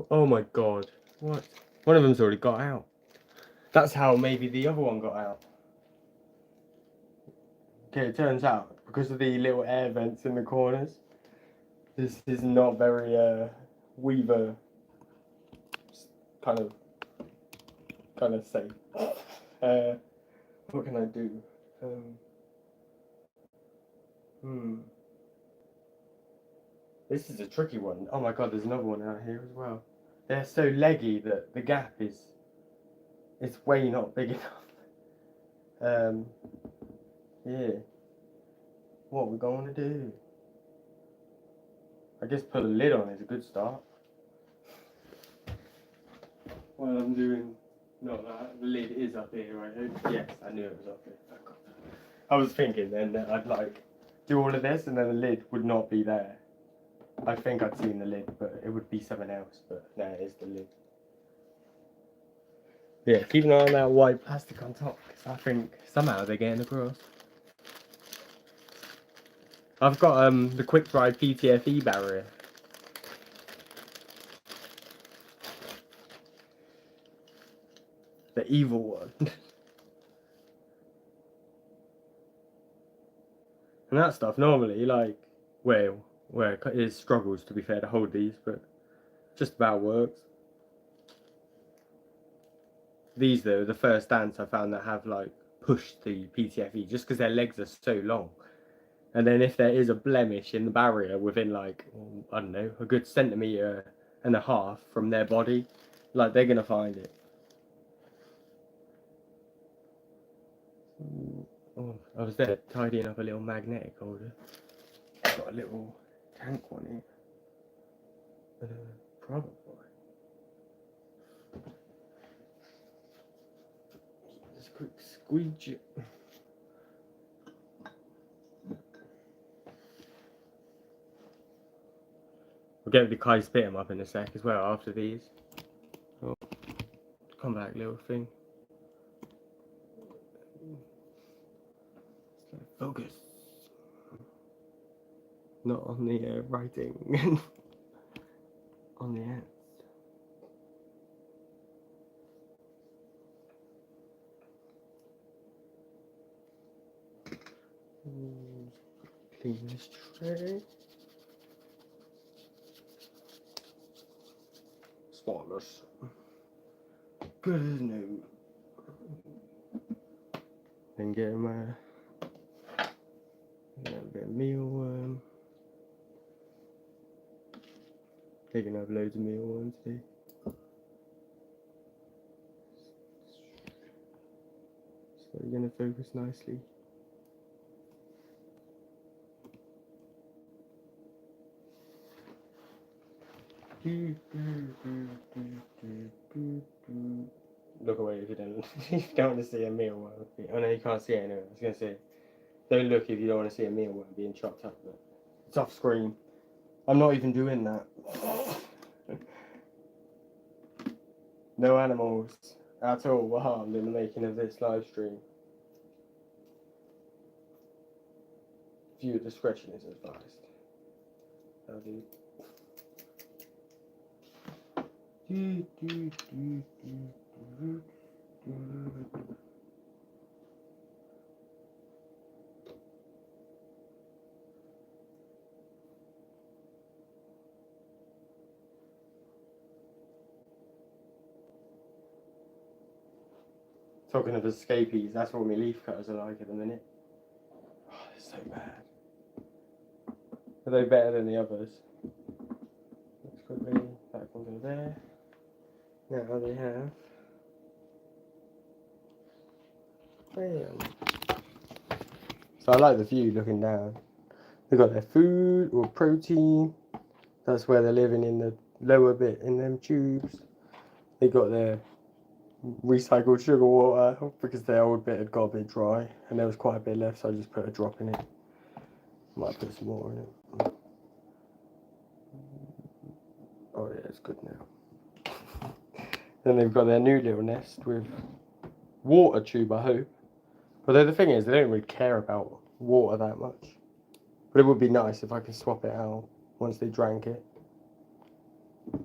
Oh my god. What? One of them's already got out. That's how maybe the other one got out. Okay, it turns out, because of the little air vents in the corners, this is not very weaver kind of safe. What can I do? This is a tricky one. Oh my god, there's another one out here as well. They're so leggy that the gap it's way not big enough. Yeah. What are we going to do? I guess put a lid on is a good start. While I'm doing, not that, the lid is up here, I hope. Yes, I knew it was up here. I was thinking then that I'd like do all of this and then the lid would not be there. I think I'd seen the lid, but it would be something else, but no, it is the lid. Yeah, keep an eye on that white plastic on top, because I think somehow they're getting across. I've got the quick dry PTFE barrier. The evil one. And that stuff normally, like, well, Well, it struggles, to be fair, to hold these, but just about works. These, though, the first ants I found that have, like, pushed the PTFE, just because their legs are so long. And then if there is a blemish in the barrier within, like, I don't know, a good 1.5 centimeters from their body, like, they're going to find it. Oh, I was there tidying up a little magnetic holder. Got a little tank one here. Probably. Just a quick squeegee. We'll get the Kai spit 'em up in a sec as well after these. Oh, come back, little thing. Focus. Not on the writing. On the ants. Clean this tray. Spotless. Good as new. Then get him a bit of mealworm. They can have loads of mealworms too. So you're going to focus nicely. Look away if you don't, if you don't want to see a mealworm. Oh no, you can't see it anyway. I was going to say, don't look if you don't want to see a mealworm being chopped up. But it's off screen. I'm not even doing that. No animals at all were harmed in the making of this live stream. Viewer discretion is advised. That'll do. Talking of escapees, that's what my leaf cutters are like at the minute. Oh, they're so bad. Are they better than the others? Let's quickly back onto there. Now they have. Bam. So I like the view looking down. They've got their food or protein. That's where they're living, in the lower bit in them tubes. They got their recycled sugar water because their old bit had got a bit dry and there was quite a bit left, so I just put a drop in it. Might put some more in it. Oh yeah, it's good now. Then they've got their new little nest with water tube, I hope. Although the thing is, they don't really care about water that much. But it would be nice if I could swap it out once they drank it.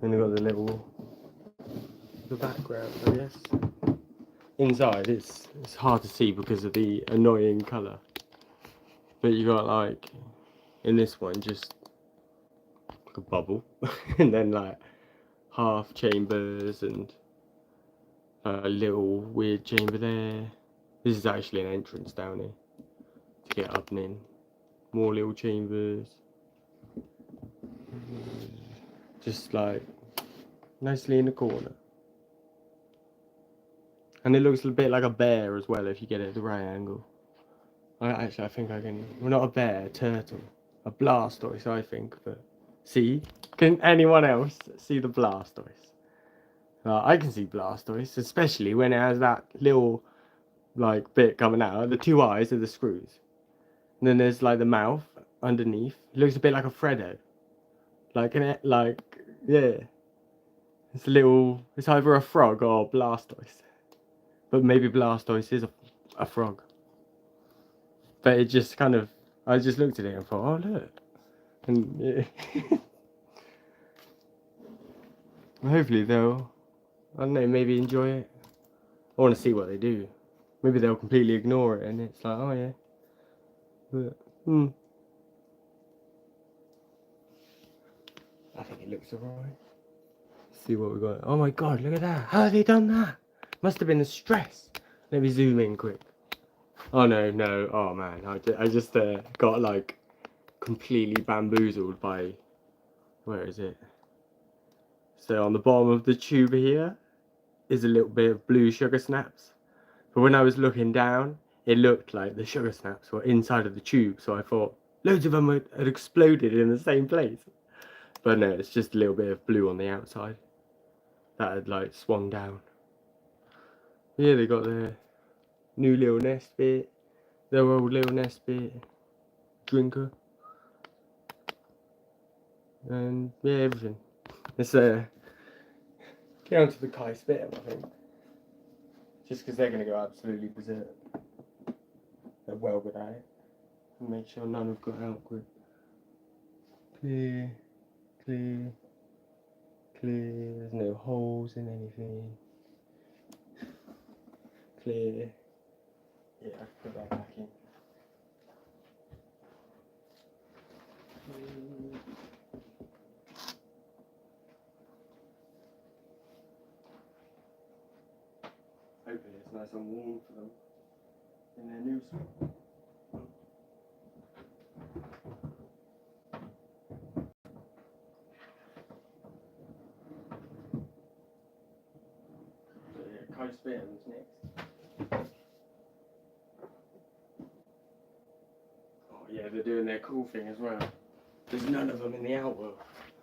Then they've got the background, I guess. Inside, it's hard to see because of the annoying colour. But you got, like, in this one, just like a bubble. And then, like, half chambers and a little weird chamber there. This is actually an entrance down here to get up and in. More little chambers. Just like nicely in the corner. And it looks a bit like a bear as well if you get it at the right angle. I think I can. Well, not a bear, a turtle. A Blastoise, I think. But see? Can anyone else see the Blastoise? I can see Blastoise, especially when it has that little like bit coming out. The two eyes are the screws. And then there's like the mouth underneath. It looks a bit like a Freddo. Yeah. It's either a frog or a Blastoise. But maybe Blastoise is a frog. But it just kind of, I just looked at it and thought, oh look. And yeah. Hopefully they'll, I don't know, maybe enjoy it. I want to see what they do. Maybe they'll completely ignore it and it's like, oh yeah. But, I think it looks alright. See what we got. Oh my god, look at that. How have they done that? Must have been the stress. Let me zoom in quick. Oh no, no. Oh man, I just got like completely bamboozled by, where is it? So on the bottom of the tube here is a little bit of blue sugar snaps. But when I was looking down, it looked like the sugar snaps were inside of the tube. So I thought loads of them had exploded in the same place. But no, it's just a little bit of blue on the outside that had like swung down. Yeah, they got their new little nest bit, their old little nest bit, drinker, and yeah, everything. Let's get on to the Kai Spit, I think. Just because they're going to go absolutely berserk. They're well good at it. Make sure none have got out quick. Clear, clear, clear. There's no holes in anything. Clear. Yeah, I can put that back in. Hopefully it's nice and warm for them in their new spot. So yeah, Kai Spitham's next. Oh yeah, they're doing their cool thing as well. There's none of them in the outworld.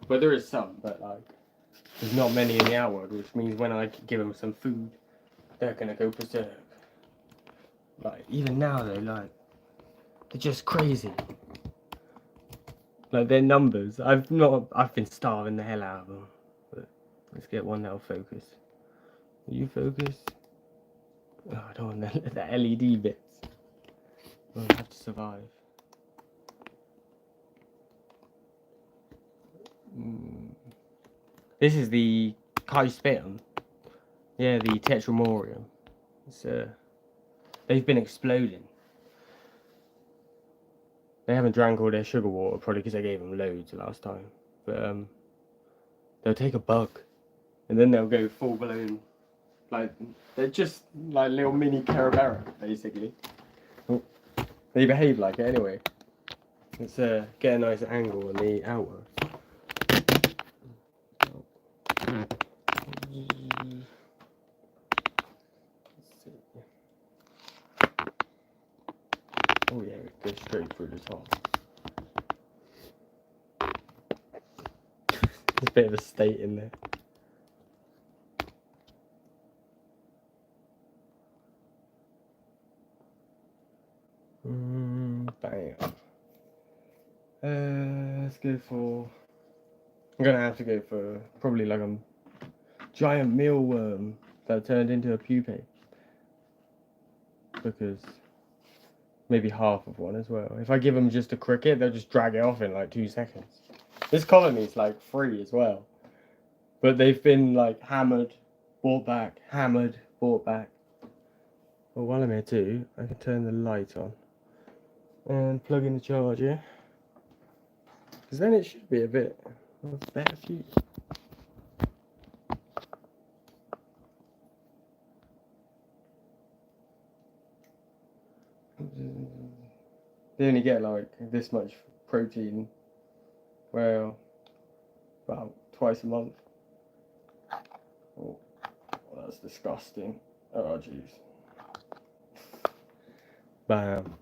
Well, there is some, but like, there's not many in the outworld, which means when I give them some food, they're gonna go berserk. Like, even now though, like, they're just crazy. Like, their numbers, I've been starving the hell out of them. But let's get one that'll focus. Are you focused? Oh, I don't want the LED bits. We'll have to survive. This is the Kai Spittam. Yeah, the Tetramorium. It's they've been exploding. They haven't drank all their sugar water, probably because I gave them loads last time. But they'll take a bug, and then they'll go full blown. Like, they're just like little mini Carabera, basically. Oh, they behave like it anyway. Let's get a nice angle on the outward. Oh yeah, it goes straight through the top. There's a bit of a state in there. Bam. Let's go for... I'm gonna have to go for probably like a giant mealworm that turned into a pupae. Because maybe half of one as well. If I give them just a cricket, they'll just drag it off in like 2 seconds. This colony's like free as well. But they've been like hammered, brought back, hammered, brought back. Well, while I'm here too, I can turn the light on and plug in the charger. Because then it should be a bit of a better view. They only get like this much protein, well, about twice a month. Oh, that's disgusting. Oh jeez. Bam.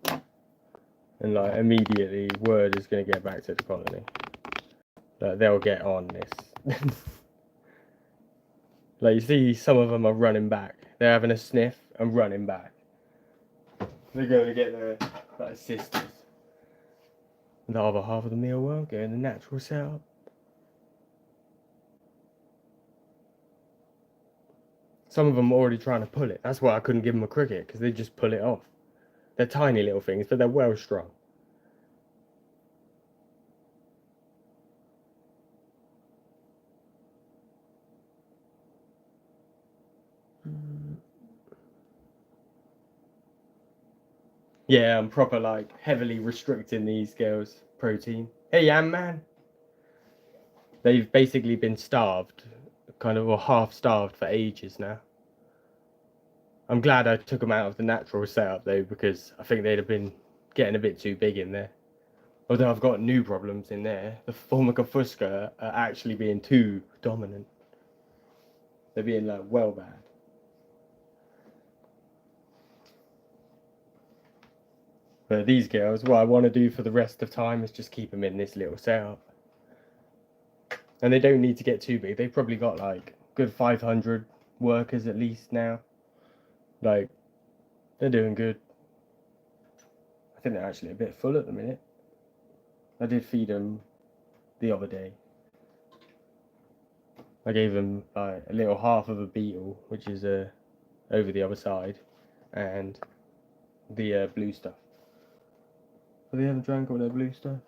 And like immediately word is going to get back to the colony. Like, they'll get on this. Like, you see some of them are running back. They're having a sniff and running back. They're going to get their like sisters. The other half of the mealworm go in the natural setup. Some of them are already trying to pull it. That's why I couldn't give them a cricket, because they just pull it off. They're tiny little things, but they're well strung. Yeah, I'm proper like heavily restricting these girls' protein. Hey, Yam Man. They've basically been starved, kind of, or half starved for ages now. I'm glad I took them out of the natural setup though, because I think they'd have been getting a bit too big in there. Although I've got new problems in there. The Formica Fusca are actually being too dominant. They're being like well bad. But these girls, what I want to do for the rest of time is just keep them in this little setup. And they don't need to get too big. They've probably got like good 500 workers at least now. Like, they're doing good. I think they're actually a bit full at the minute. I did feed them the other day. I gave them like a little half of a beetle, which is over the other side, and the blue stuff. But they haven't drank all their blue stuff.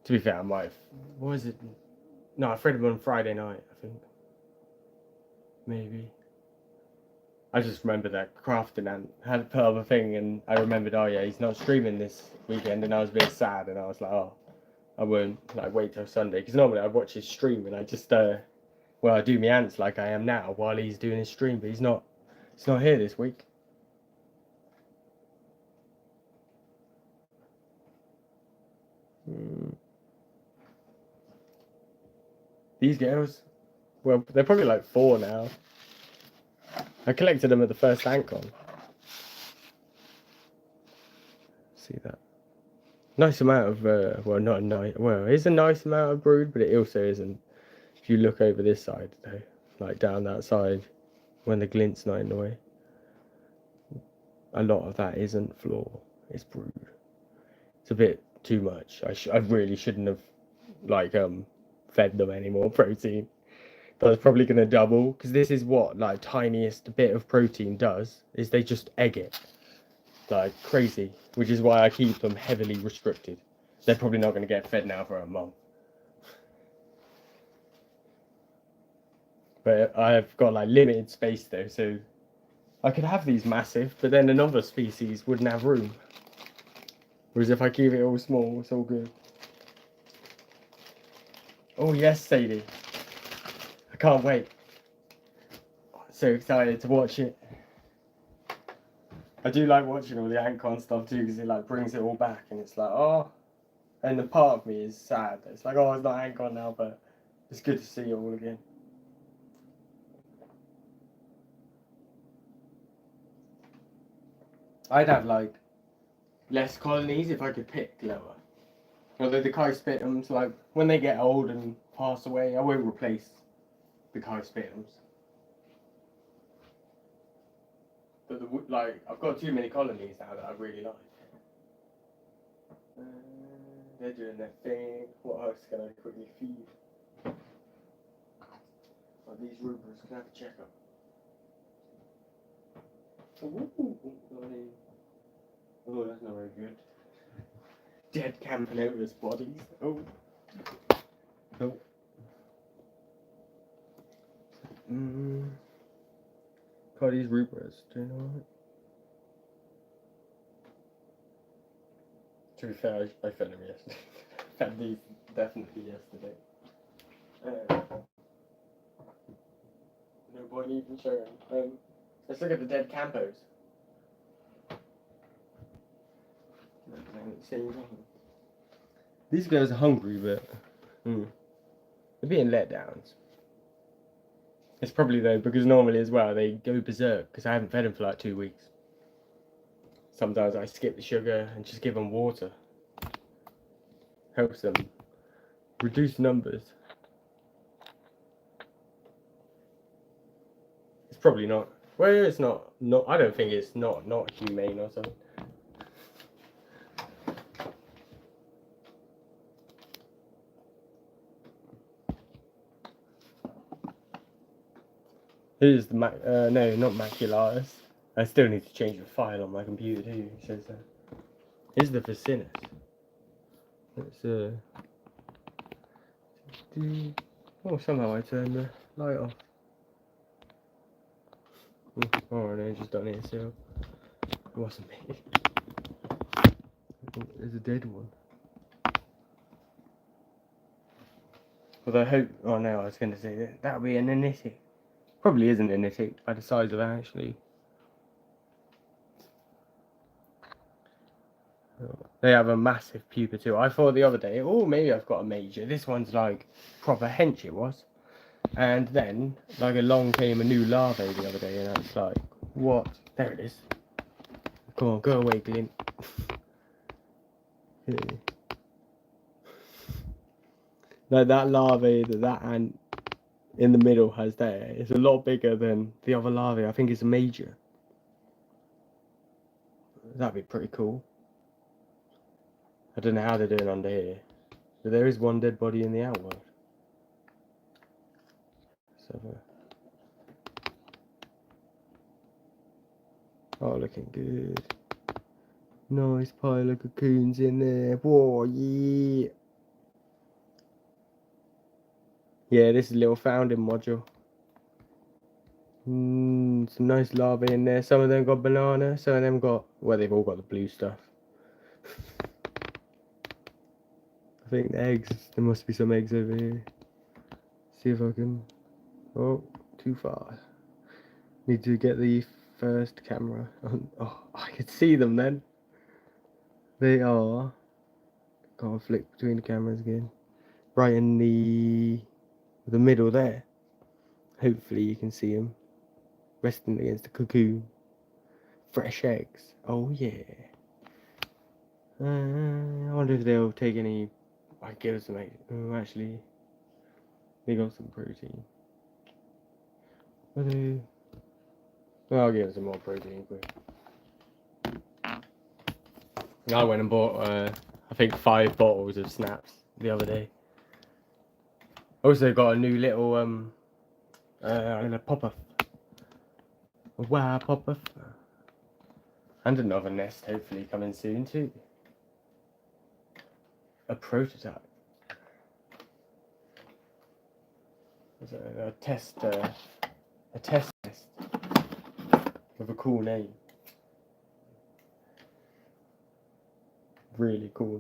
To be fair, I might have. What was it? No, I fed them on Friday night, I think. Maybe. I just remember that Crafton Ant had put up a thing, and I remembered, oh yeah, he's not streaming this weekend, and I was a bit sad, and I was like, oh, I won't like wait till Sunday, because normally I'd watch his stream, and I just I do my ants like I am now while he's doing his stream, but he's not here this week. These girls, well, they're probably like 4 now. I collected them at the first AntCon. See that? Nice amount of, well, not a nice, well, it's a nice amount of brood, but it also isn't. If you look over this side, though, like down that side, when the glint's not in the way, a lot of that isn't floor, it's brood. It's a bit too much. I really shouldn't have, like, fed them any more protein. But it's probably going to double, because this is what, like, tiniest bit of protein does, is they just egg it. Like, crazy. Which is why I keep them heavily restricted. They're probably not going to get fed now for a month. But I've got, like, limited space, though, so I could have these massive, but then another species wouldn't have room. Whereas if I keep it all small, it's all good. Oh, yes, Sadie. I can't wait. So excited to watch it. I do like watching all the AntCon stuff too, because it like brings it all back, and it's like, oh, and the part of me is sad. It's like, oh, it's not AntCon now, but it's good to see it all again. I'd have like less colonies if I could pick lower. Although the Chi-Spitums, like when they get old and pass away, I won't replace the Chi-Spitums. But like, I've got too many colonies now that I really like. They're doing their thing. What else can I quickly feed? Oh, these Rupers can have a checkup. Oh, that's not very good. Dead Campanotus bodies. Oh. Oh. God, these Rupers doing alright. To be fair, I fed them yesterday. Fed these definitely yesterday. No point even showing. Let's look at the dead Campos. These guys are hungry, but they're being let downs. It's probably though because normally as well they go berserk because I haven't fed them for like 2 weeks. Sometimes I skip the sugar and just give them water. Helps them reduce numbers. It's probably not. Well, it's not. I don't think it's not humane or something. Here's the no, not macularis. I still need to change the file on my computer too. It says that. Here's the Vicinus. Let's oh, somehow I turned the light off. Oh, no, just done it, so it wasn't me. Oh, there's a dead one. Although I hope... Oh no, I was going to say that would be an anitic. Probably isn't an anitic by the size of it, actually. They have a massive pupa too. I thought the other day, oh, maybe I've got a major. This one's like proper hench, it was. And then, like, along came a new larvae the other day, and I was like, what? There it is. Come on, go away, Glint. Like, that larvae that ant in the middle has there, it's a lot bigger than the other larvae. I think it's a major. That'd be pretty cool. I don't know how they're doing under here. But there is one dead body in the outworld. So, oh, looking good. Nice pile of cocoons in there. Whoa, yeah. Yeah, this is a little founding module. Some nice larvae in there. Some of them got banana, some of them got... Well, they've all got the blue stuff. I think the eggs, there must be some eggs over here. See if I can... Oh, too far. Need to get the first camera on. Oh, I can see them then. They are... Can't flick between the cameras again. Right in the middle there. Hopefully you can see them. Resting against the cocoon. Fresh eggs. Oh yeah. I wonder if they'll take any... I give some eggs. Oh, actually, they got some protein. Well, I'll give them some more protein quick. I went and bought, I think 5 bottles of snaps the other day. Also got a new little, pop-off. A wow pop-off. And another nest hopefully coming soon too. A prototype. A test nest with a cool name. Really cool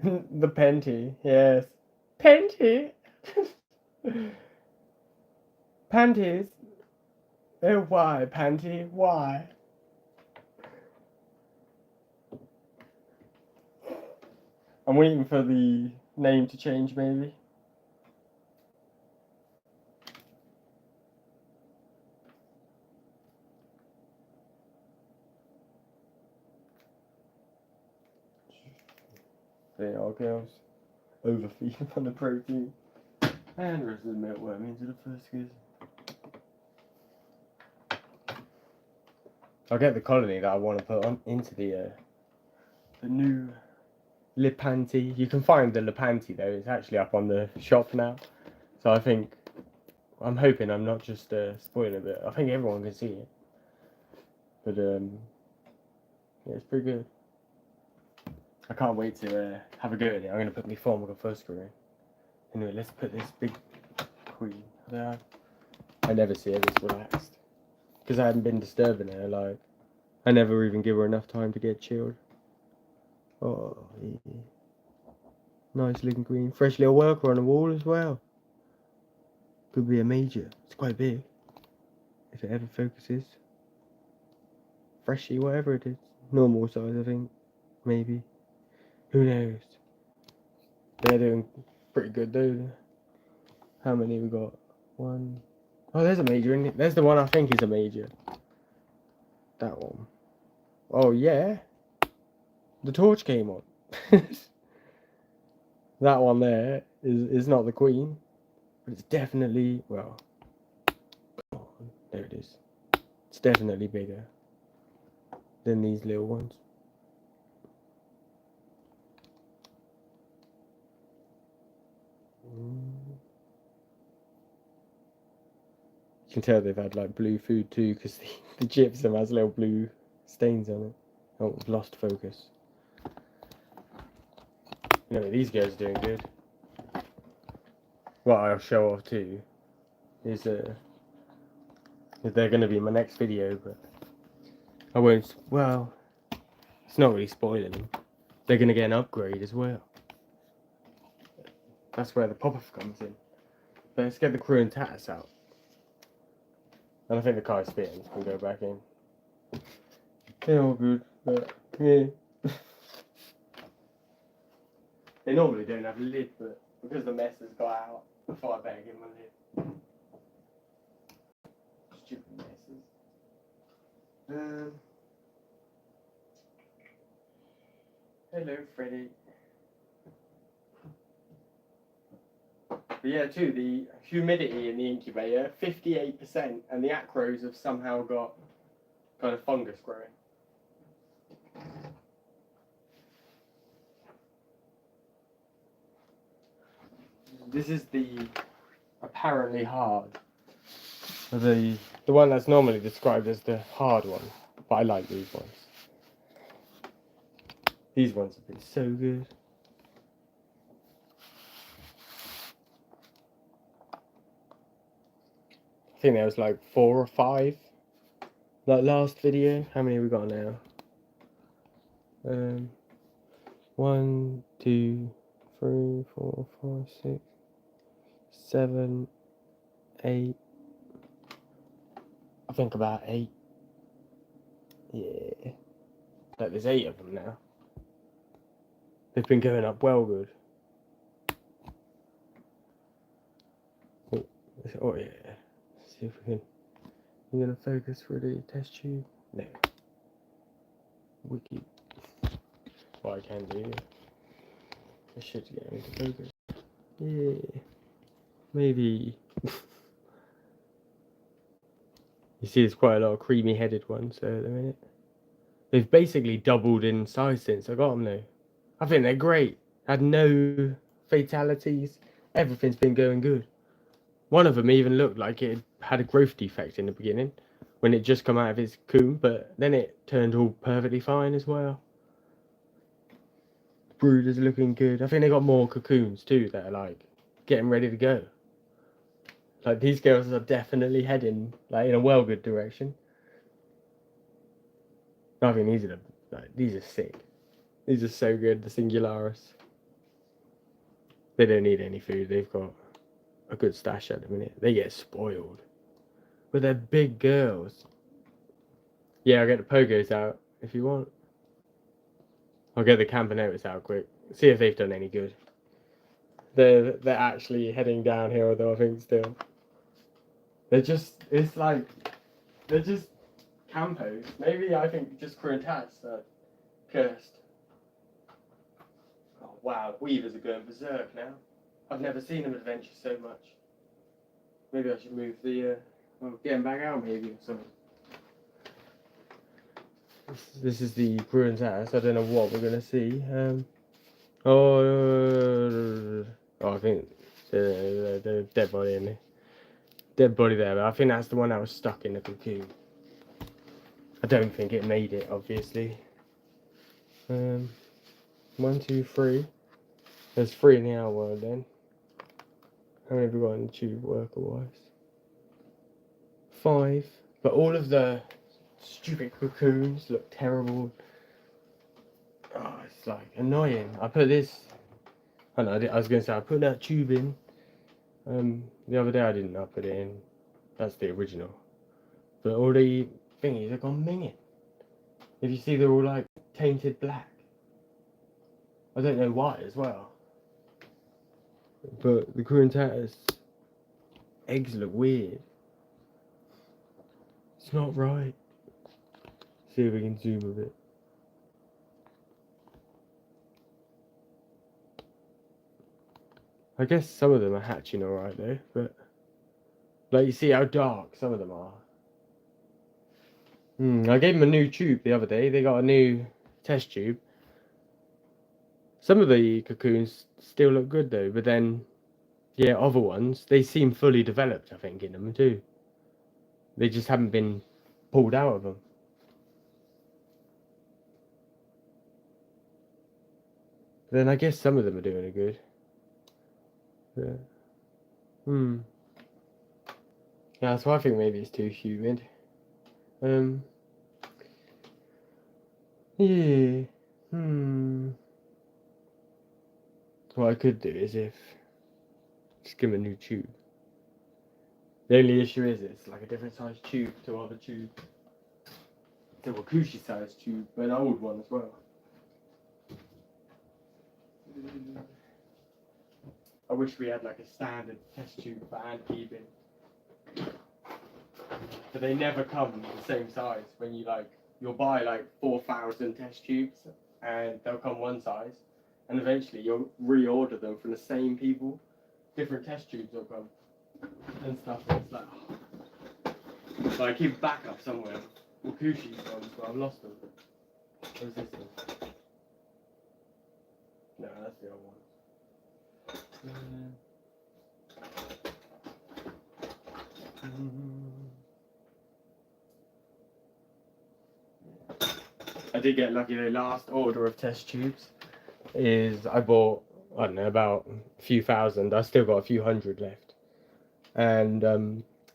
name. The Penty, yes. Penty. Panties. Oh, why, Panty? Why? I'm waiting for the name to change, maybe. They are girls. Overfeed on the protein. And the rest of the milkworm into the first goose. I'll get the colony that I want to put on into the new Lipanti. You can find the Lipanti though, it's actually up on the shop now. So I think, I'm hoping I'm not just spoiling it. I think everyone can see it. But yeah, it's pretty good. I can't wait to have a go at it. I'm going to put my Formica Fusca in. Anyway, let's put this big queen there. I never see her this relaxed. Because I haven't been disturbing her, like, I never even give her enough time to get chilled. Oh, yeah. Nice looking queen. Fresh little worker on the wall as well. Could be a major. It's quite big. If it ever focuses. Freshy, whatever it is. Normal size, I think. Maybe. Who knows? They're doing pretty good, though. How many we got? 1. Oh, there's a major in it. There's the one I think is a major. That one. Oh, yeah. The torch came on. That one there is not the queen. But it's definitely, well, come on, there it is. It's definitely bigger than these little ones. You can tell they've had like blue food too, because the gypsum has little blue stains on it. Oh, I've lost focus. You know, these guys are doing good. What I'll show off too is they're going to be my next video, but I won't. Well, it's not really spoiling them. They're going to get an upgrade as well. That's where the pop-off comes in. But let's get the crew and tatters out. And I think the car's fitting, can go back in. They're all good, but yeah. They normally don't have a lid, but because the mess has got out, I thought I better give them a lid. Stupid messes. Hello, Freddy. But yeah, too, the humidity in the incubator, 58%, and the acros have somehow got kind of fungus growing. This is the apparently hard. The one that's normally described as the hard one, but I like these ones. These ones have been so good. I think there was like 4 or 5. Like last video. How many have we got now? 1, 2, 3, 4, 5, 6, 7, 8. I think about 8. Yeah. Like there's 8 of them now. They've been going up well good. Oh yeah. Let's see if we can. You're gonna focus for the test tube? No. Wiki. What I can do. I should get into focus. Yeah. Maybe. You see there's quite a lot of creamy headed ones there at the minute. They've basically doubled in size since I got them though. I think they're great. Had no fatalities. Everything's been going good. One of them even looked like it had a growth defect in the beginning when it just come out of its cocoon, but then it turned all perfectly fine as well. Brood is looking good. I think they got more cocoons too that are like getting ready to go. Like these girls are definitely heading like in a well good direction. I think these are sick. These are so good, the Singularis. They don't need any food, they've got a good stash at the minute. They get spoiled. But they're big girls. Yeah, I'll get the pogos out if you want. I'll get the campanotas out quick. See if they've done any good. They're actually heading downhill though, I think still. They're just campos. Maybe I think just Crontats are cursed. Oh wow, weavers are going berserk now. I've never seen them adventure so much. Maybe I should move the get them back out maybe or something. This is the Bruins house. I don't know what we're gonna see. I think the dead body in there. Dead body there, but I think that's the one that was stuck in the cocoon. I don't think it made it, obviously. 1, 2, 3. There's 3 in the outworld then. How many have we got in the tube worker-wise? 5. But all of the stupid cocoons look terrible. Oh, it's like annoying. I put this. I know. I was going to say I put that tube in. The other day I didn't. I put it in. That's the original. But all the thingies have gone minging. If you see, they're all like tainted black. I don't know why as well. But the Crontatus eggs look weird. It's not right. See if we can zoom a bit. I guess some of them are hatching alright though, but like you see how dark some of them are. I gave them a new tube the other day. They got a new test tube. Some of the cocoons still look good though, but then, yeah, other ones, they seem fully developed, I think, in them too. They just haven't been pulled out of them. But then I guess some of them are doing it good. Yeah. Yeah, so I think maybe it's too humid. Yeah. What I could do is if Just give them a new tube. The only issue is it's like a different size tube to other tubes. It's a Wakushi size tube, but an old one as well. I wish we had like a standard test tube for ant-keeping. But they never come the same size. When you'll buy like 4,000 test tubes and they'll come one size, and eventually you'll reorder them from the same people. Different test tubes will come and stuff. And it's like, oh. So I keep backup somewhere. Wakushi's ones, but I've lost them. Where's this one? No, that's the old one. I did get lucky. The last order of test tubes is I bought, I don't know, about a few thousand. I still got a few hundred left, and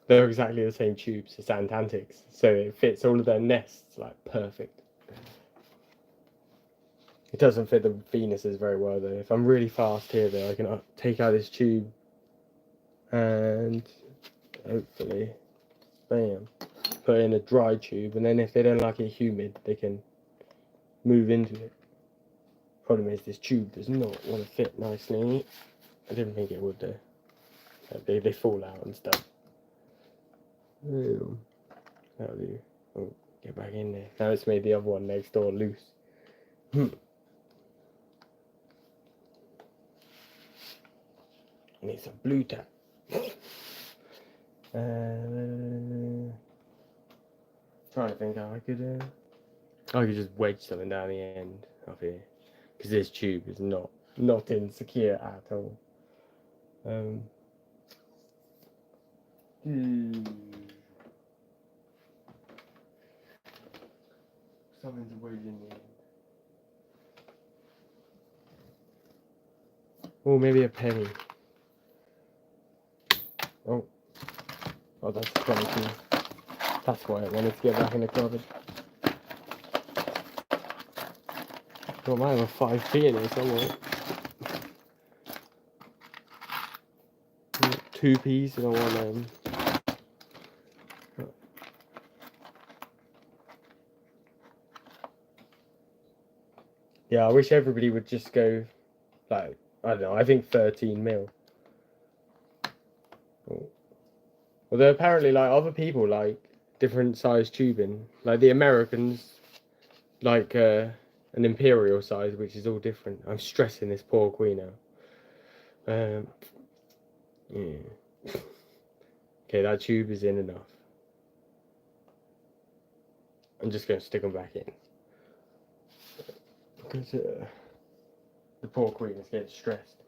they're exactly the same tubes as Antantics, so it fits all of their nests like perfect. It doesn't fit the Venuses very well though. If I'm really fast here though, I can take out this tube and hopefully, bam, put in a dry tube, and then if they don't like it humid, they can move into it. Problem is this tube does not want to fit nicely. I didn't think it would though. They fall out and stuff. That'll do. Oh, get back in there. Now it's made the other one next door loose. I need some blue tack. Trying to think how I could just wedge something down the end up here, because this tube is not insecure at all. Something to wedge in the end. Or maybe a penny. Oh, that's funny. That's why I wanted to get back in the cupboard. Well, I might have a 5p in here somewhere. 2p's and I want yeah, I wish everybody would just go like, I don't know, I think 13 mil. Although apparently like other people like different size tubing. Like the Americans like an imperial size, which is all different. I'm stressing this poor queen out. Yeah. Okay, that tube is in enough. I'm just going to stick them back in. Because the poor queen is getting stressed.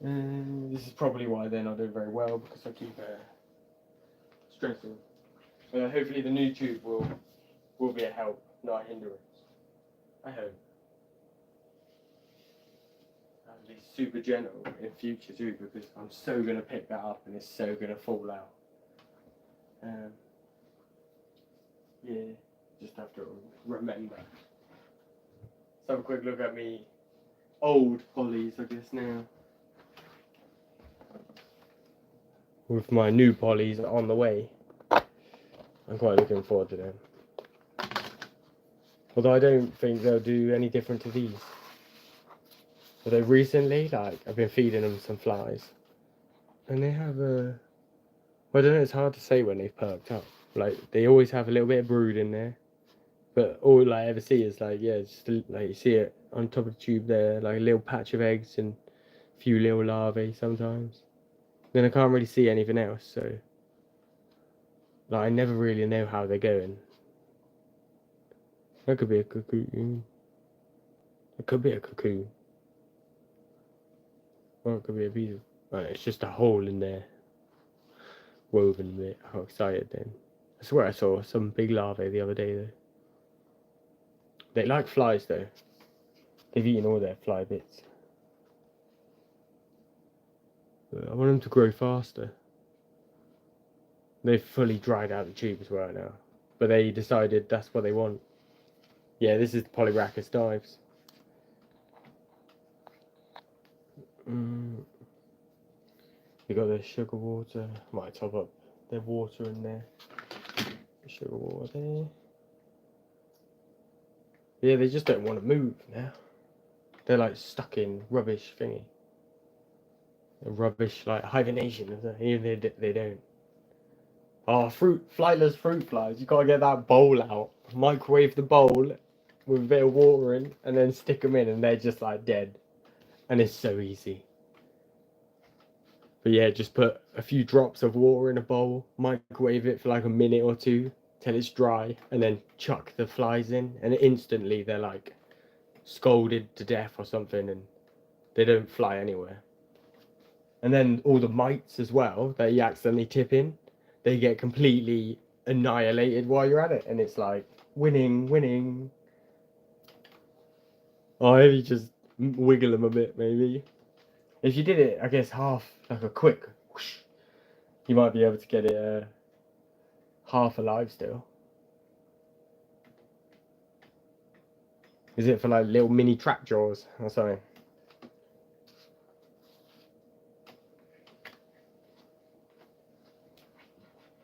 This is probably why they're not doing very well, because I keep stressing. Hopefully the new tube will be a help, not a hindrance. I hope. I'll be super gentle in future too, because I'm so going to pick that up and it's so going to fall out. Yeah, just have to remember. Let's have a quick look at me old polys, I guess, now. With my new polys on the way. I'm quite looking forward to them. Although I don't think they'll do any different to these. Although recently, like, I've been feeding them some flies. And they have well, I don't know, it's hard to say when they've perked up. Like, they always have a little bit of brood in there. But all I ever see is, like, yeah, just like, you see it on top of the tube there, like a little patch of eggs and a few little larvae sometimes. Then I can't really see anything else, so like, I never really know how they're going. That could be a cocoon. It could be a cocoon. Or it could be a beetle. Right, it's just a hole in there. Woven in it. How excited then. I swear I saw some big larvae the other day though. They like flies though. They've eaten all their fly bits. But I want them to grow faster. They've fully dried out the tubes right now. But they decided that's what they want. Yeah, this is the Polyrhacus dives. You got the sugar water. Might top up their water in there. Sugar water there. Yeah, they just don't want to move now. They're like stuck in rubbish thingy. Rubbish like hibernation. Even they don't. Oh, flightless fruit flies. You gotta get that bowl out. Microwave the bowl with a bit of water in, and then stick them in, and they're just like dead. And it's so easy. But yeah, just put a few drops of water in a bowl, microwave it for like a minute or two till it's dry, and then chuck the flies in, and instantly they're like scalded to death or something, and they don't fly anywhere. And then all the mites as well that you accidentally tip in, they get completely annihilated while you're at it, and it's like winning. Oh, maybe just wiggle them a bit, maybe. If you did it, I guess half, like a quick whoosh, you might be able to get it half alive still. Is it for like little mini trap jaws or something?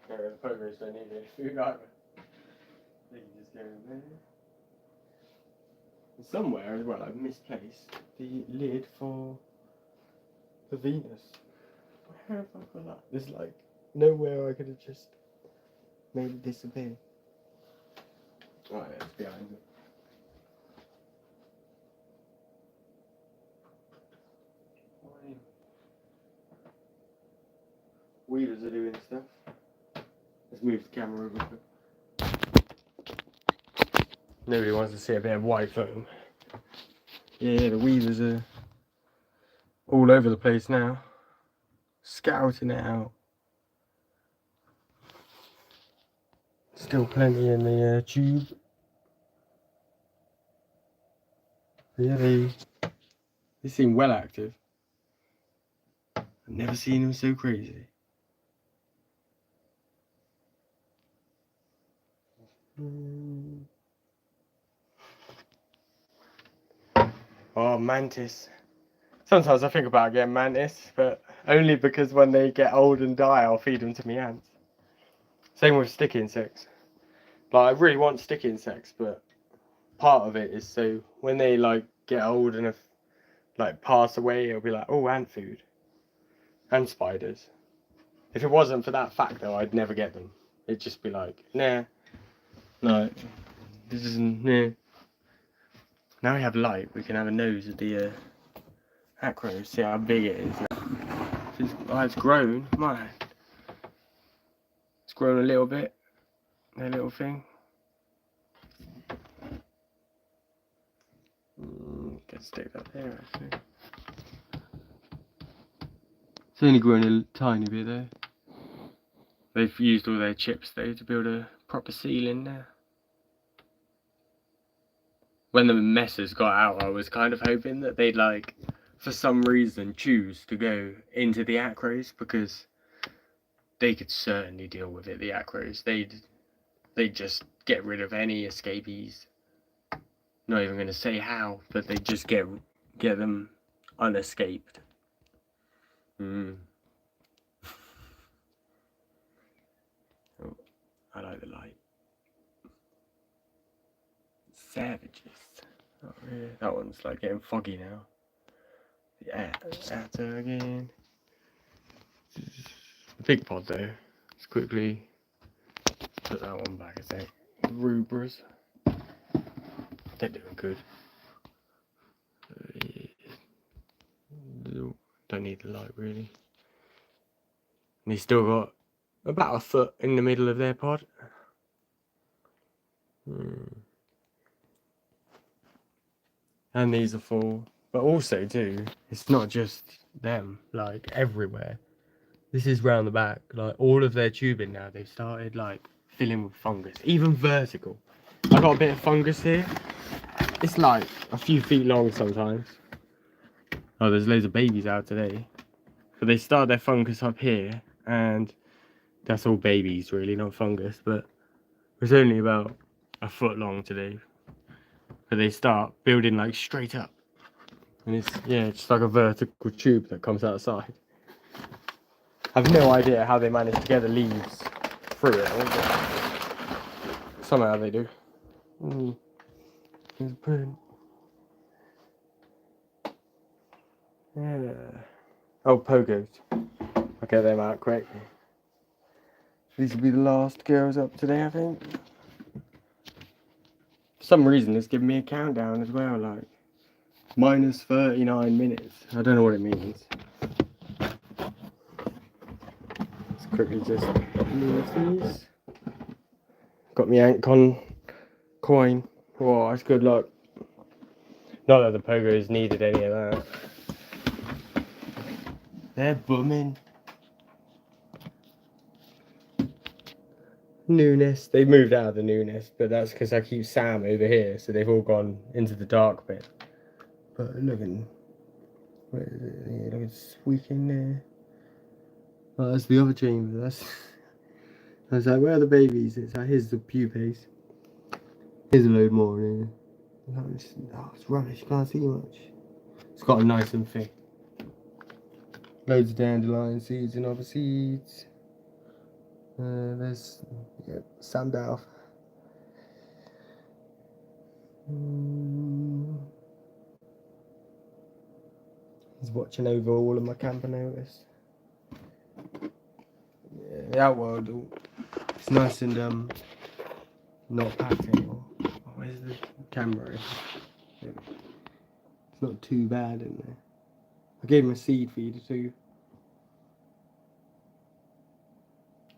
The poachers don't need any food either. They can just go in there. And somewhere as well, I've misplaced the lid for the Venus. Where have I got that? There's like nowhere I could have just made it disappear. Right, it's behind it. Wheelers are doing stuff. Let's move the camera over a bit. Nobody wants to see a bit of white foam. Yeah, the wheelers are all over the place now. Scouting it out. Still plenty in the tube. Yeah, they seem well active. I've never seen them so crazy. Oh, mantis. Sometimes I think about getting mantis, but only because when they get old and die, I'll feed them to me ants. Same with stick insects. Like, I really want stick insects, but part of it is so when they like get old and have like pass away, it'll be like, oh, ant food and spiders. If it wasn't for that fact, though, I'd never get them. It'd just be like, nah, no, this isn't. Nah. Now we have light, we can have a nose of the acro. See how big it is now. It's grown, man. It's grown a little bit. That little thing. Can stick that there actually. It's only grown a tiny bit though. They've used all their chips though to build a proper ceiling there. When the messes got out, I was kind of hoping that they'd like, for some reason, choose to go into the acros because they could certainly deal with it. The acros, they'd just get rid of any escapees. Not even going to say how, but they just get them unescaped. Oh, I like the light. Savages. Oh yeah, that one's like getting foggy now. The atta again. The big pod though. Let's quickly put that one back a sec. Rubras. They're doing good. Don't need the light really. And he's still got about a foot in the middle of their pod. And these are full. But also too, it's not just them, like everywhere. This is round the back, like all of their tubing now, they've started like filling with fungus, even vertical. I got a bit of fungus here. It's like a few feet long sometimes. Oh, there's loads of babies out today. But they start their fungus up here, and that's all babies really, not fungus, but it's only about a foot long today. But they start building like straight up. And it's, yeah, just like a vertical tube that comes outside. I've no idea how they manage to get the leaves through it all, but somehow they do. There's a print. Yeah. Oh, pogos. I'll get them out quick. These will be the last girls up today, I think. For some reason, it's giving me a countdown as well, like minus 39 minutes. I don't know what it means. Let's quickly just move these. Got me Ancon coin. Oh, that's good luck. Not that the pogos needed any of that. They're bumming. New nest. They moved out of the new nest, but that's because I keep Sam over here, so they've all gone into the dark bit. But looking, where is it? Yeah, looking squeaking there. Oh, that's the other chamber. That's. I was like, where are the babies? It's like, here's the pupaes. Here's a load more in here. Oh, it's rubbish. Can't see much. It's got a nice and thick. Loads of dandelion seeds and other seeds. There's Sandalf. He's watching over all of my camper notice. Yeah, the outworld, it's nice and not packed anymore. Oh, where's the camera? It's not too bad in there. I gave him a seed feeder too.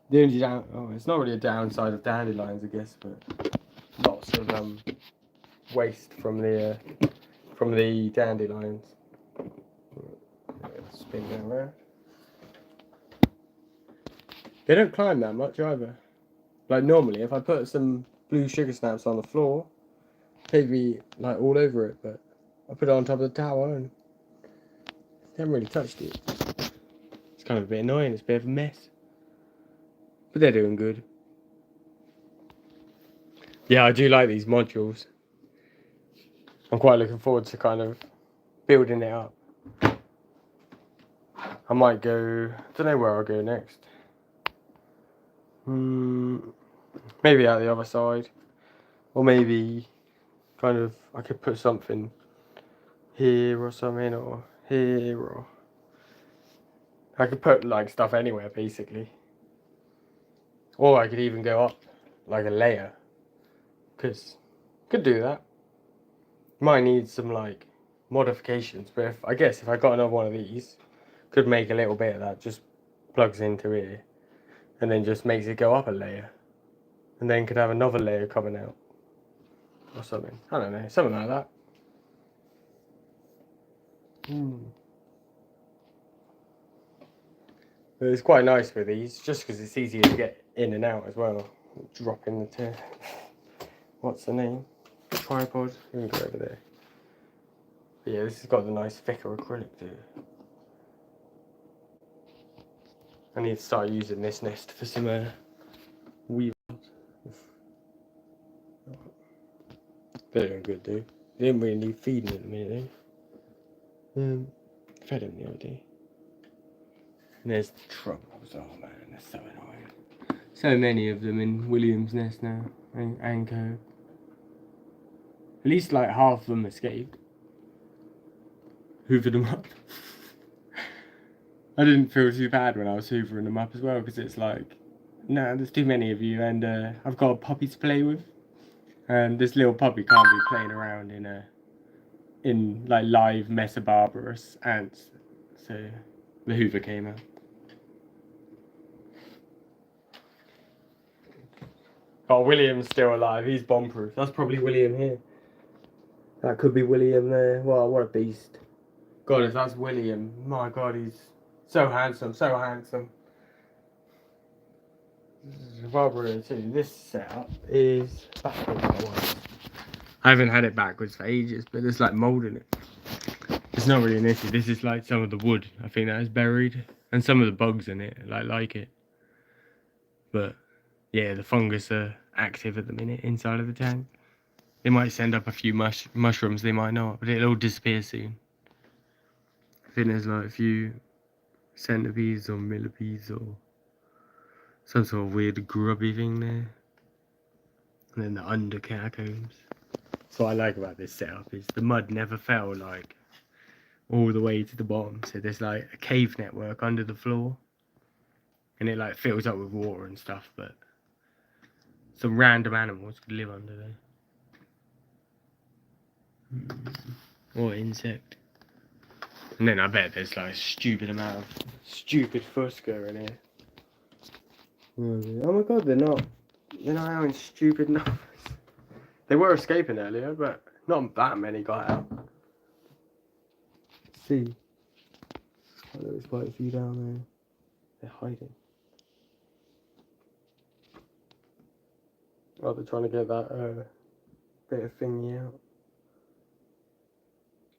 The only it's not really a downside of dandelions, I guess, but lots of waste from the dandelions. Spin down there. They don't climb that much either. Like normally, if I put some blue sugar snaps on the floor, they'd be like all over it. But I put it on top of the tower and they haven't really touched it. It's kind of a bit annoying. It's a bit of a mess. But they're doing good. Yeah, I do like these modules. I'm quite looking forward to kind of building it up. I might go, don't know where I'll go next. Maybe out the other side. Or maybe kind of, I could put something here or something, or here, or I could put like stuff anywhere basically. Or I could even go up like a layer, because could do that. Might need some like modifications, but I guess if I got another one of these, could make a little bit of that, just plugs into here and then just makes it go up a layer, and then could have another layer coming out or something. I don't know, something like that. But it's quite nice with these, just because it's easier to get in and out as well. Drop in the what's the name? Tripod. You can go over there. But yeah, this has got the nice thicker acrylic to it. I need to start using this nest for some weevils. They're doing good, dude. They didn't really need feeding at the minute, though. Fed them the other day. And there's the troubles. Oh man, they're so annoying. So many of them in William's nest now, and Co. At least like half of them escaped. Hoovered them up. I didn't feel too bad when I was hoovering them up as well, because it's like, no, there's too many of you, and I've got a puppy to play with, and this little puppy can't be playing around in like live Mesobarbarus ants. So the Hoover came out. Oh, William's still alive. He's bomb-proof. That's probably William here. That could be William there. Wow, what a beast. God, if that's William, my God, he's so handsome, so handsome. Barbara too. This setup is backwards. I haven't had it backwards for ages, but there's like mould in it. It's not really an issue. This is like some of the wood, I think, that is buried, and some of the bugs in it, like it. But yeah, the fungus are active at the minute inside of the tank. They might send up a few mushrooms, they might not, but it'll all disappear soon. I think there's like a few centipedes or millipedes or some sort of weird grubby thing there. And then the under catacombs. So what I like about this setup is the mud never fell like all the way to the bottom. So there's like a cave network under the floor. And it like fills up with water and stuff, but some random animals could live under there. Or insect. And then I bet there's like a stupid amount of stupid fusker in here. Oh my god, they're not having stupid numbers. They were escaping earlier, but not that many got out. Let's see. Oh, there's quite a few down there. They're hiding. Oh, they're trying to get that bit of thingy out.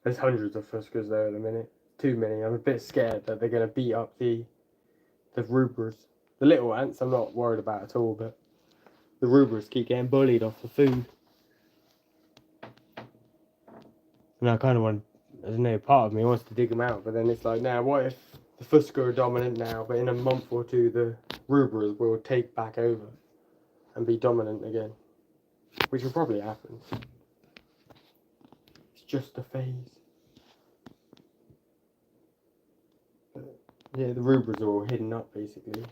There's hundreds of fuskers there at the minute. Too many. I'm a bit scared that they're going to beat up the rubras. The little ants I'm not worried about at all, but the rubras keep getting bullied off the food. And I kind of want, I don't know, part of me wants to dig them out, but then it's like, now what if the fusker are dominant now, but in a month or two the rubras will take back over and be dominant again, which will probably happen. It's just a phase. But yeah, the rubras are all hidden up basically.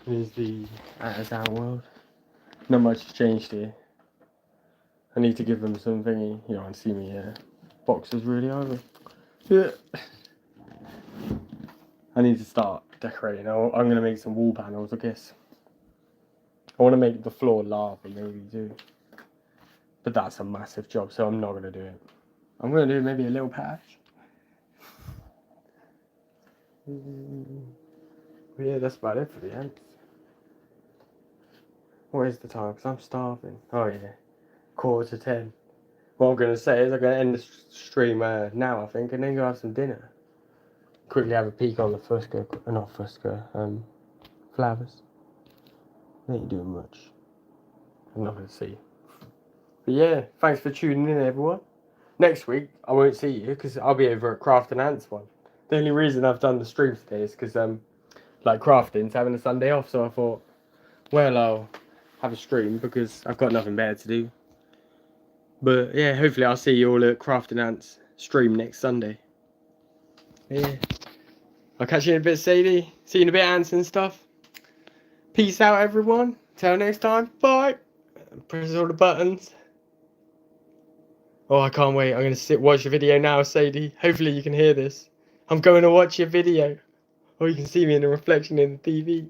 Here's the out world. Not much has changed here. I need to give them some thingy. You don't see me here. Boxes really over. Yeah. I need to start decorating. I'm going to make some wall panels, I guess. I want to make the floor lava maybe too. But that's a massive job, so I'm not going to do it. I'm going to do maybe a little patch. But yeah, that's about it for the ants. What is the time? Because I'm starving. Oh yeah, 9:45. What I'm going to say is I'm going to end the stream now, I think, and then go have some dinner. Quickly have a peek on the fusker, not fusker, flowers. They ain't doing much. I'm not going to see. But yeah, thanks for tuning in, everyone. Next week, I won't see you because I'll be over at Craft and Ants one. The only reason I've done the stream today is because, like, Crafting's having a Sunday off, so I thought, well, I'll have a stream because I've got nothing better to do. But yeah, hopefully I'll see you all at Craft and Ants stream next Sunday. Yeah. I'll catch you in a bit, Sadie. See you in a bit, Ants and stuff. Peace out, everyone. Till next time. Bye. Press all the buttons. Oh, I can't wait. I'm going to watch your video now, Sadie. Hopefully you can hear this. I'm going to watch your video. Or you can see me in the reflection in the TV.